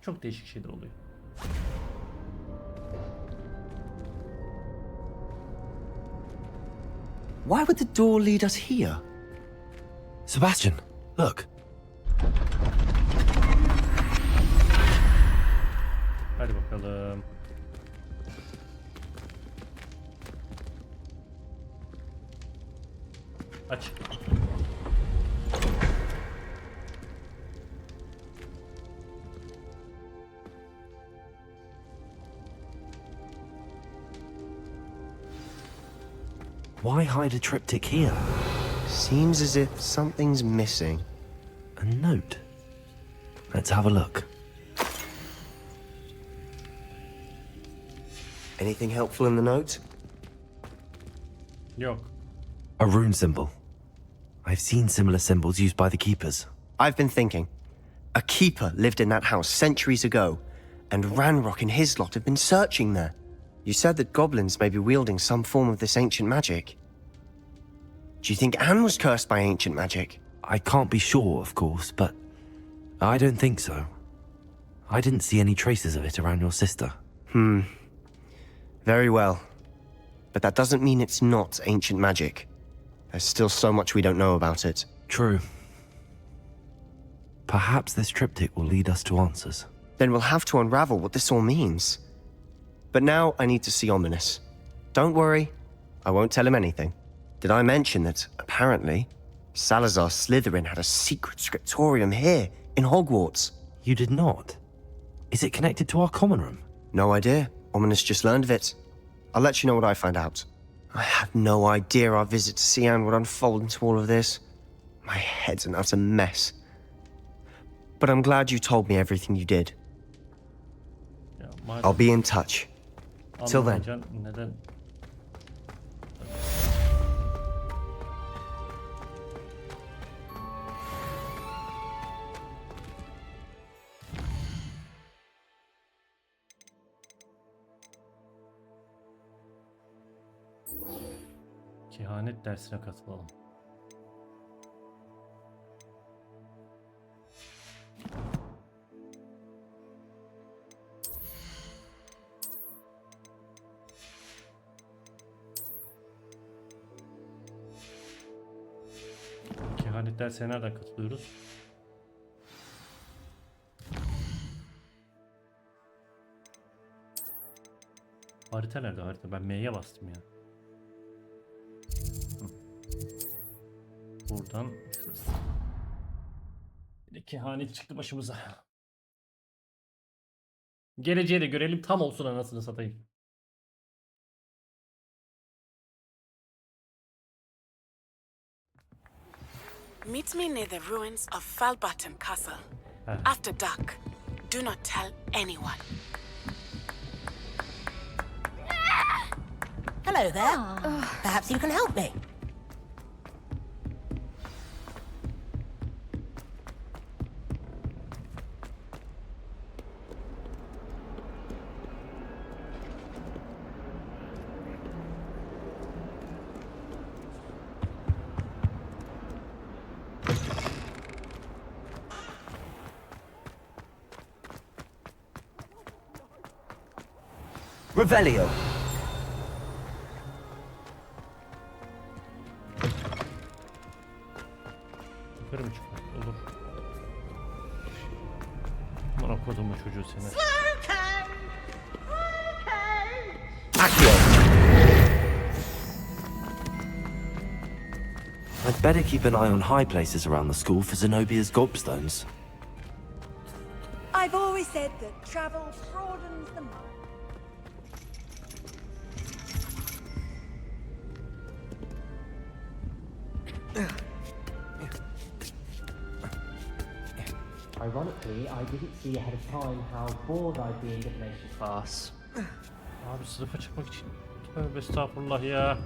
Çok değişik şeyler oluyor. Why would the door lead us here? Sebastian, look. Hadi bakalım. Aç. Why hide a triptych here? Seems as if something's missing. A note. Let's have a look. Anything helpful in the note? Yok. A rune symbol. I've seen similar symbols used by the Keepers. I've been thinking. A keeper lived in that house centuries ago, and Ranrock and his lot have been searching there. You said that goblins may be wielding some form of this ancient magic. Do you think Anne was cursed by ancient magic? I can't be sure, of course, but I don't think so. I didn't see any traces of it around your sister. Very well. But that doesn't mean it's not ancient magic. There's still so much we don't know about it. True. Perhaps this triptych will lead us to answers. Then we'll have to unravel what this all means. But now I need to see Ominous. Don't worry, I won't tell him anything. Did I mention that, apparently, Salazar Slytherin had a secret scriptorium here, in Hogwarts? You did not? Is it connected to our common room? No idea. Ominous just learned of it. I'll let you know what I find out. I had no idea our visit to see Anne would unfold into all of this. My head's an utter mess. But I'm glad you told me everything you did. I'll be in touch. Till then. Neden? Kehanet dersine katılalım. Kehanet dersine nereden katılıyoruz? Harita nerede harita? Ben M'ye bastım ya. Buradan şurası. Bir de kehanet çıktı başımıza. Geleceği de görelim, tam olsun anasını satayım. Meet me near the ruins of Falbutton Castle. After dark. Do not tell anyone. Hello there. Perhaps you can help me. Revelio. Yukarı mı çıkmak? Olur. Bana kodumu çocuğu seni. I'd better keep an eye on high places around the school for Zenobia's gobstones. I've always said that travel broadens the mind. Ironically, I didn't see ahead of time how bored I'd be in divination class. Abi sınıfa çıkmak için. Tövbe estağfurullah ya.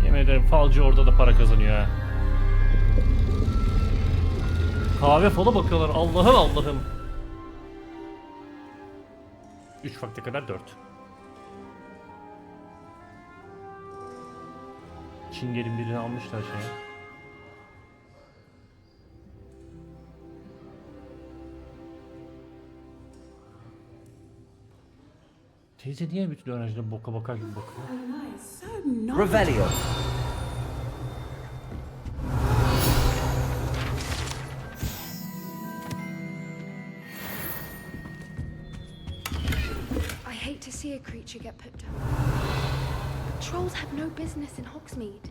Yemin ederim falcı orada da para kazanıyor ha. Kahve falı bakıyorlar. Allah'ım. 3 vakte kadar 4. Çingenin birini almışlar şeye. Teyze niye bütün öğrenciler boka bakar gibi bakıyor? Revelio. I hate to see a creature get put down. Trolls have no business in Hogsmeade.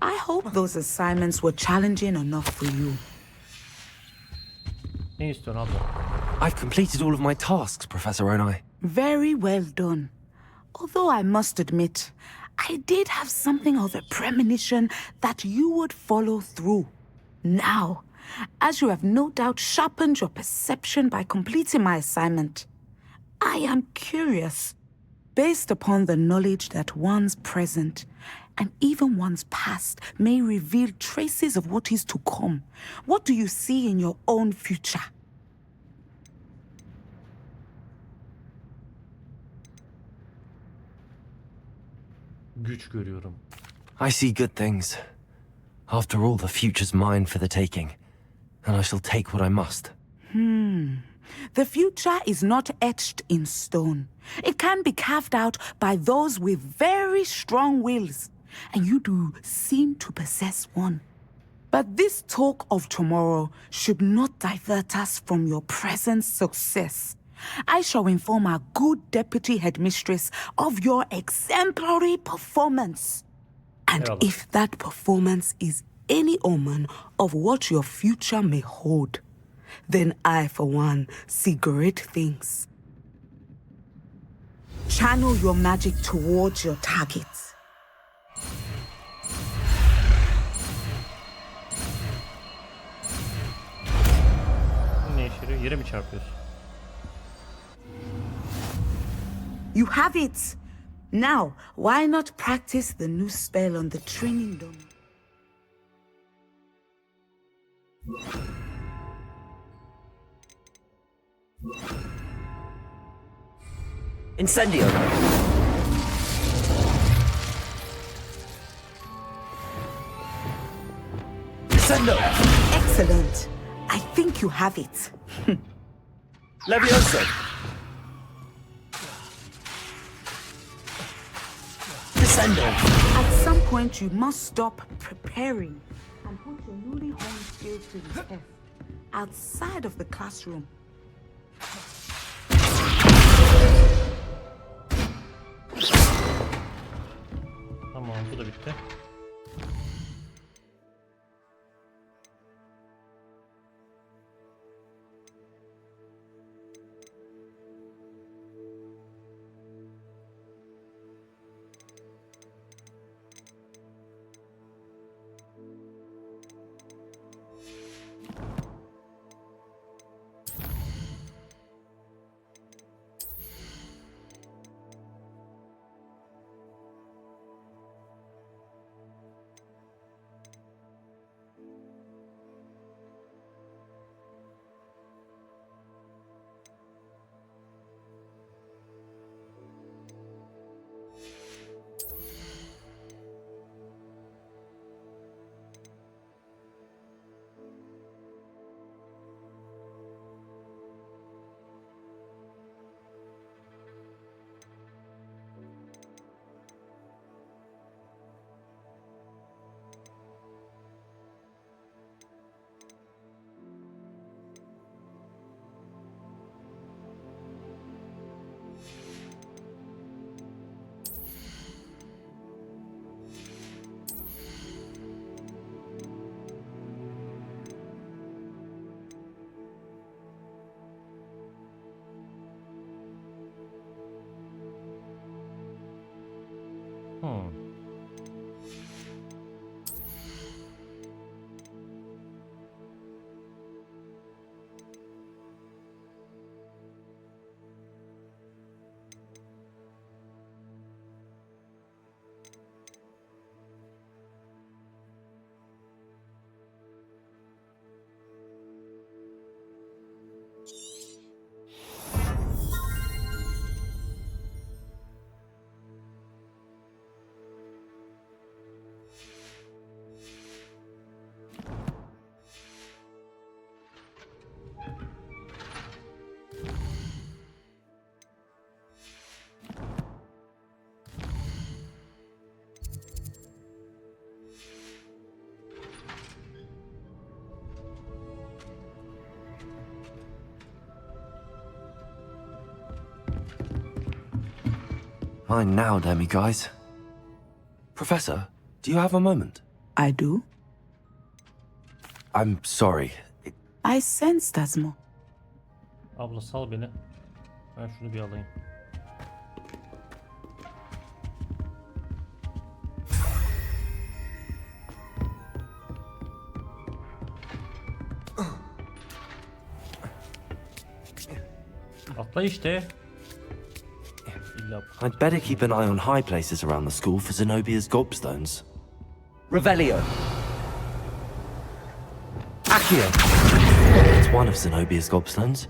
I hope those assignments were challenging enough for you. Ne istiyorsun abla? I've completed all of my tasks, Professor Onai. Very well done. Although I must admit, I did have something of a premonition that you would follow through. Now, as you have no doubt sharpened your perception by completing my assignment, I am curious, based upon the knowledge that one's present and even one's past may reveal traces of what is to come. What do you see in your own future? Güç görüyorum. I see good things. After all, the future's mine for the taking, and I shall take what I must. The future is not etched in stone. It can be carved out by those with very strong wills, and you do seem to possess one. But this talk of tomorrow should not divert us from your present success. I shall inform our good deputy headmistress of your exemplary performance. And if that performance is any omen of what your future may hold, then I, for one, see great things. Channel your magic towards your targets. Ne işe yarıyor? Yere mi çarpıyorsun? You have it! Now, why not practice the new spell on the training dummy? Incendio. Descendo! Excellent. I think you have it. Levioso! Descendo! At some point, you must stop preparing and put your newly honed skills to the test outside of the classroom. Tamam, bu da bitti. Mine now, demi guys. Professor, do you have a moment? I do. I'm sorry. I sensed as much. Abla sal beni. Ben şunu bir alayım. Atla işte. I'd better keep an eye on high places around the school for Zenobia's gobstones. Revelio. Accio! It's one of Zenobia's gobstones.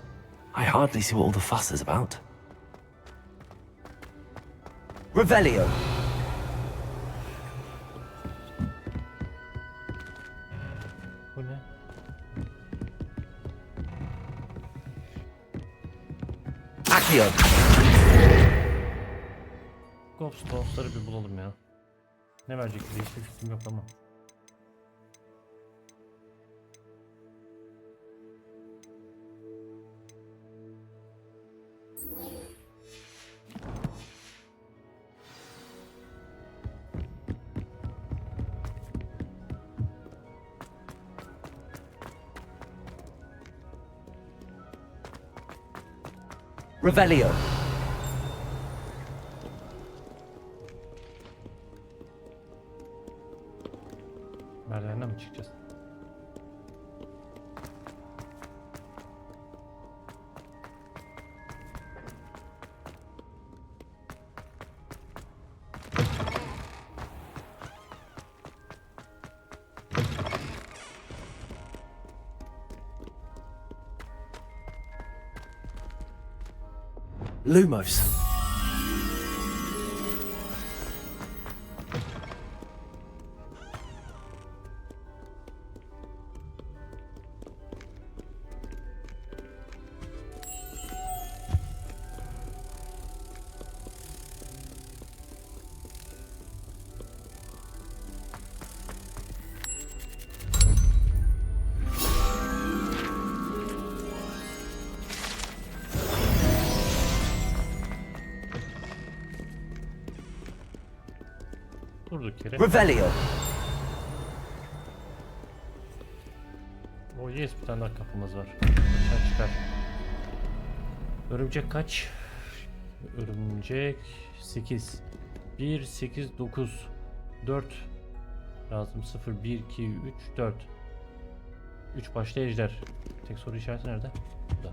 I hardly see what all the fuss is about. Revelio. Bu ne? Accio. Gobstones'ları bir bulalım ya. Ne verecekleri hiçbir fikrim yok ama. Revelio. Merdivenden mi çıkacağız? Lumos. Durduk yere. Revelio. Oh yes, bir tane daha kapımız var. Kaçan çıkar. Örümcek kaç? Örümcek 8. 1, 8, 9. 4. Lazım 0, 1, 2, 3, 4. 3 başlı ejder. Tek soru işareti nerede? Burada.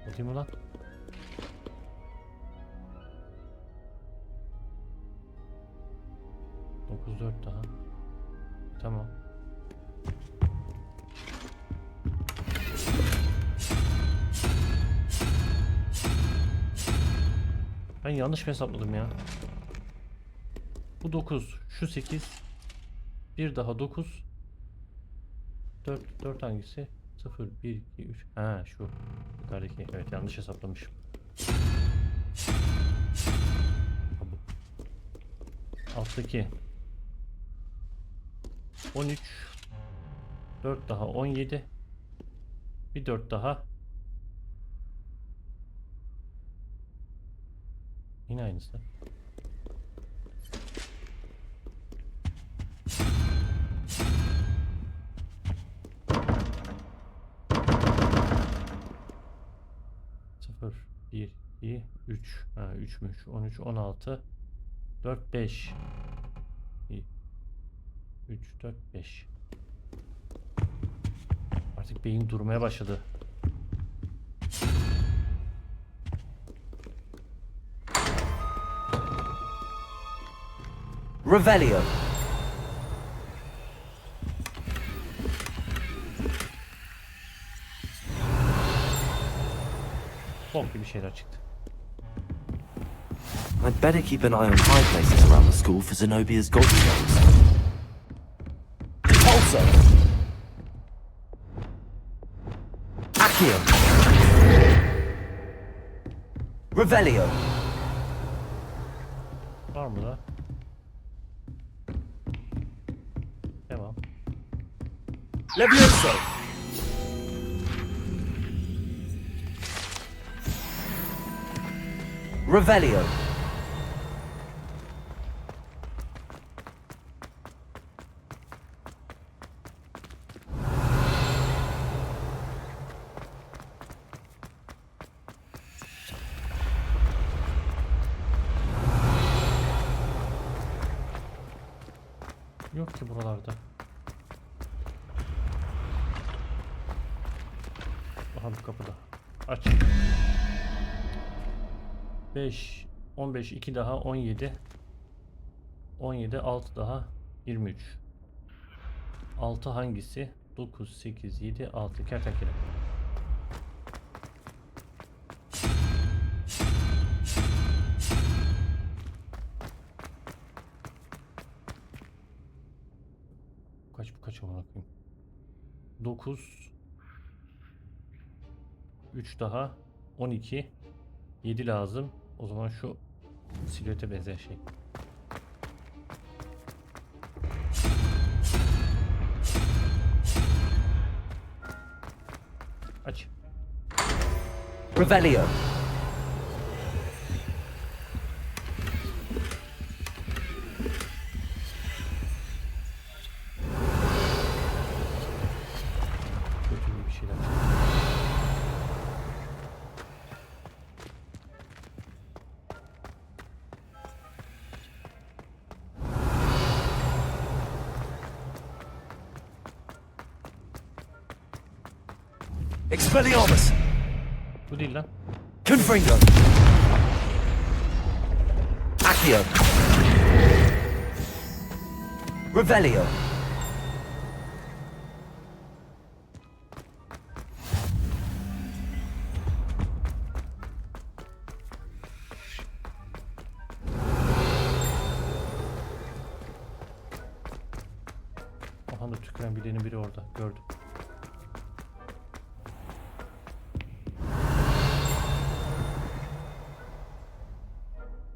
Bakayım ulan. Dokuz, 4 daha. Tamam. Ben yanlış mı hesapladım ya? Bu 9, şu 8. Bir daha 9. 4 hangisi? 0, 1, 2, 3. Ha şu. Yukarıdaki. Evet, yanlış hesaplamışım. Ha, bu. Alttaki. 13. 4 daha 17. Bir 4 daha. Yine aynısı. Sıfır, 1, 2, 3. Ha, 3'müş. 13, 16. 4, 5. 3, 4, 5. Artık beyin durmaya başladı. Revelio. Bok gibi şeyler çıktı. I'd better keep an eye on high places around the school for Zenobia's gobstones. Pulsar. Accio. Revelio. Var mı da? Devam. Levioso. Revelio. Yok ki buralarda. Aha bu kapıda. Aç. 5, 15, 2 daha 17. 17, 6 daha 23. 6 hangisi? 9, 8, 7, 6. Kertenkele. Bu kaç amına koyayım? 9, 3 daha 12, 7 lazım. O zaman şu silüete benzeyen şey. Aç. Revelio. Kötü bir şeyler. Expelliarmus. Bu değil lan. Confringo. Accio. Revelio. Aha da tüküren birinin biri orada. Gördüm.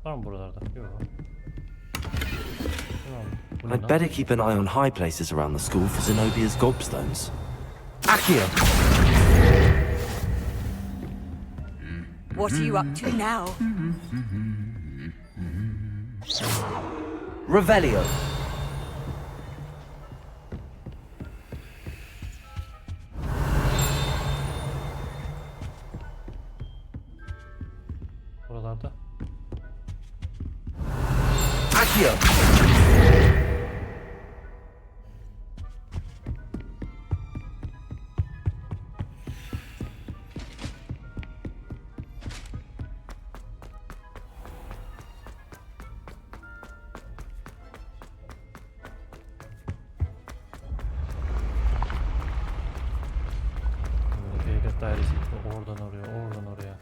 Var mı buralarda? Yok. I'd better keep an eye on high places around the school for Zenobia's gobstones. Accio. What are you up to now? Revelio. Buralarda. Accio. Devlet dairesi oradan oraya, oradan oraya.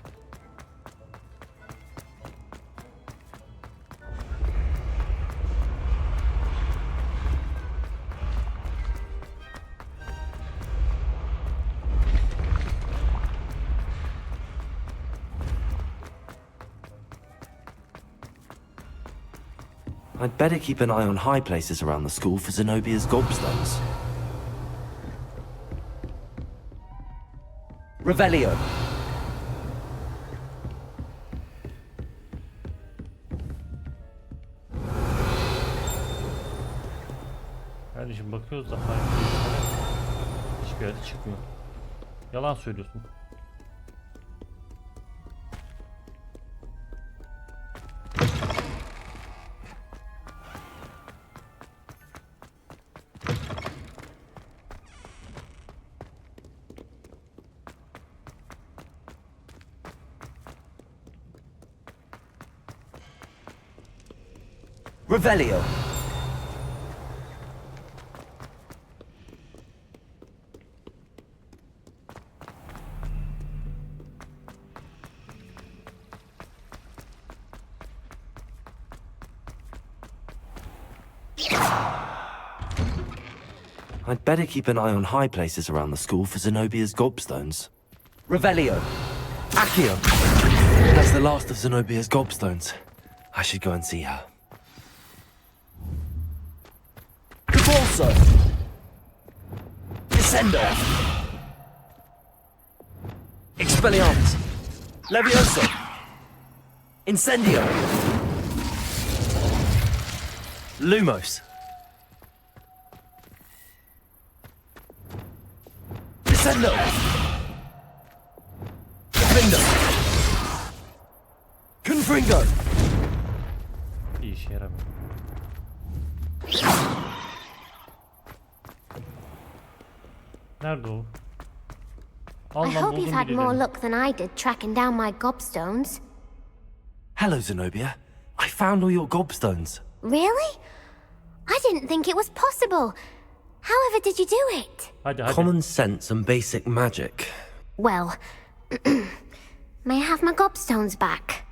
I'd better keep an eye on high places around the school for Zenobia's gobstones. Revelio. Kardeşim bakıyoruz da hiçbir yerde çıkmıyor. Yalan söylüyorsun. Revelio. I'd better keep an eye on high places around the school for Zenobia's gobstones. Revelio. Accio. That's the last of Zenobia's gobstones. I should go and see her. Convulso. Descendo. Expelliarmus. Levioso. Incendio. Lumos. Descendo. Defendo. Confringo. Bir işe yaramıyor. Nerede o? I hope you've had more luck than I did tracking down my gobstones. Hello, Zenobia. I found all your gobstones. Really? I didn't think it was possible. However did you do it? Common sense and basic magic. Well, may I have my gobstones back?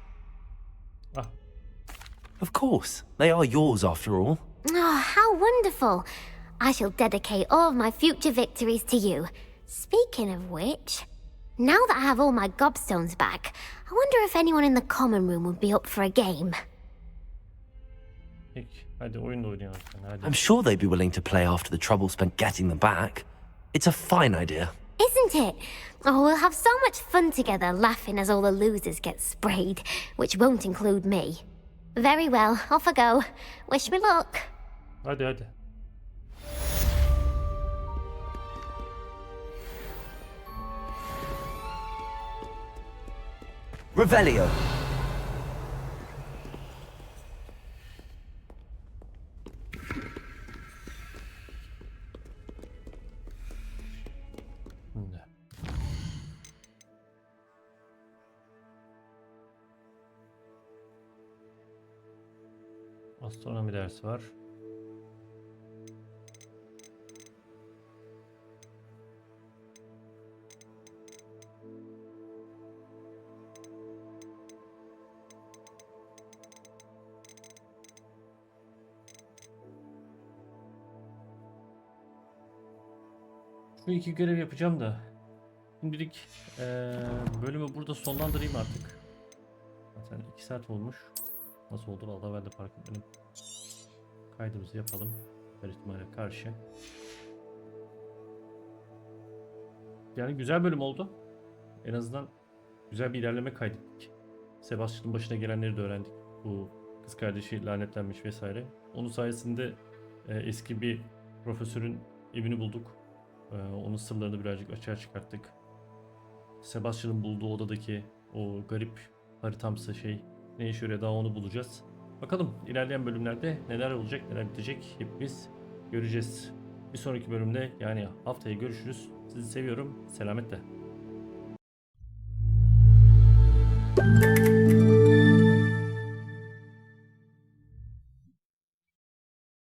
Of course. They are yours after all. Oh, how wonderful. I shall dedicate all of my future victories to you. Speaking of which, now that I have all my gobstones back, I wonder if anyone in the common room would be up for a game. Peki, hadi oyun da oynayalım. Hadi. I'm sure they'd be willing to play after the trouble spent getting them back. It's a fine idea. Isn't it? Oh, we'll have so much fun together laughing as all the losers get sprayed, which won't include me. Very well, off I go. Wish me luck. Hadi hadi. Revelio. Şimdi. Astronomi dersi var. Şu iki görev yapacağım da şimdilik bölümü burada sonlandırayım artık. Zaten 2 saat olmuş. Nasıl oldu vallahi ben de fark etmedim. Kaydımızı yapalım. Her ihtimale karşı. Yani güzel bölüm oldu. En azından Güzel bir ilerleme kaydettik. Sebastian'ın başına gelenleri de öğrendik. Bu kız kardeşi lanetlenmiş vesaire. Onun sayesinde eski bir profesörün evini bulduk. Onun sırlarını birazcık açığa çıkarttık. Sebastian'ın bulduğu odadaki o garip haritamsı şey ne işe yarıyor, daha onu bulacağız. Bakalım ilerleyen bölümlerde neler olacak, neler bitecek hepimiz göreceğiz. Bir sonraki bölümde yani haftaya görüşürüz. Sizi seviyorum. Selametle.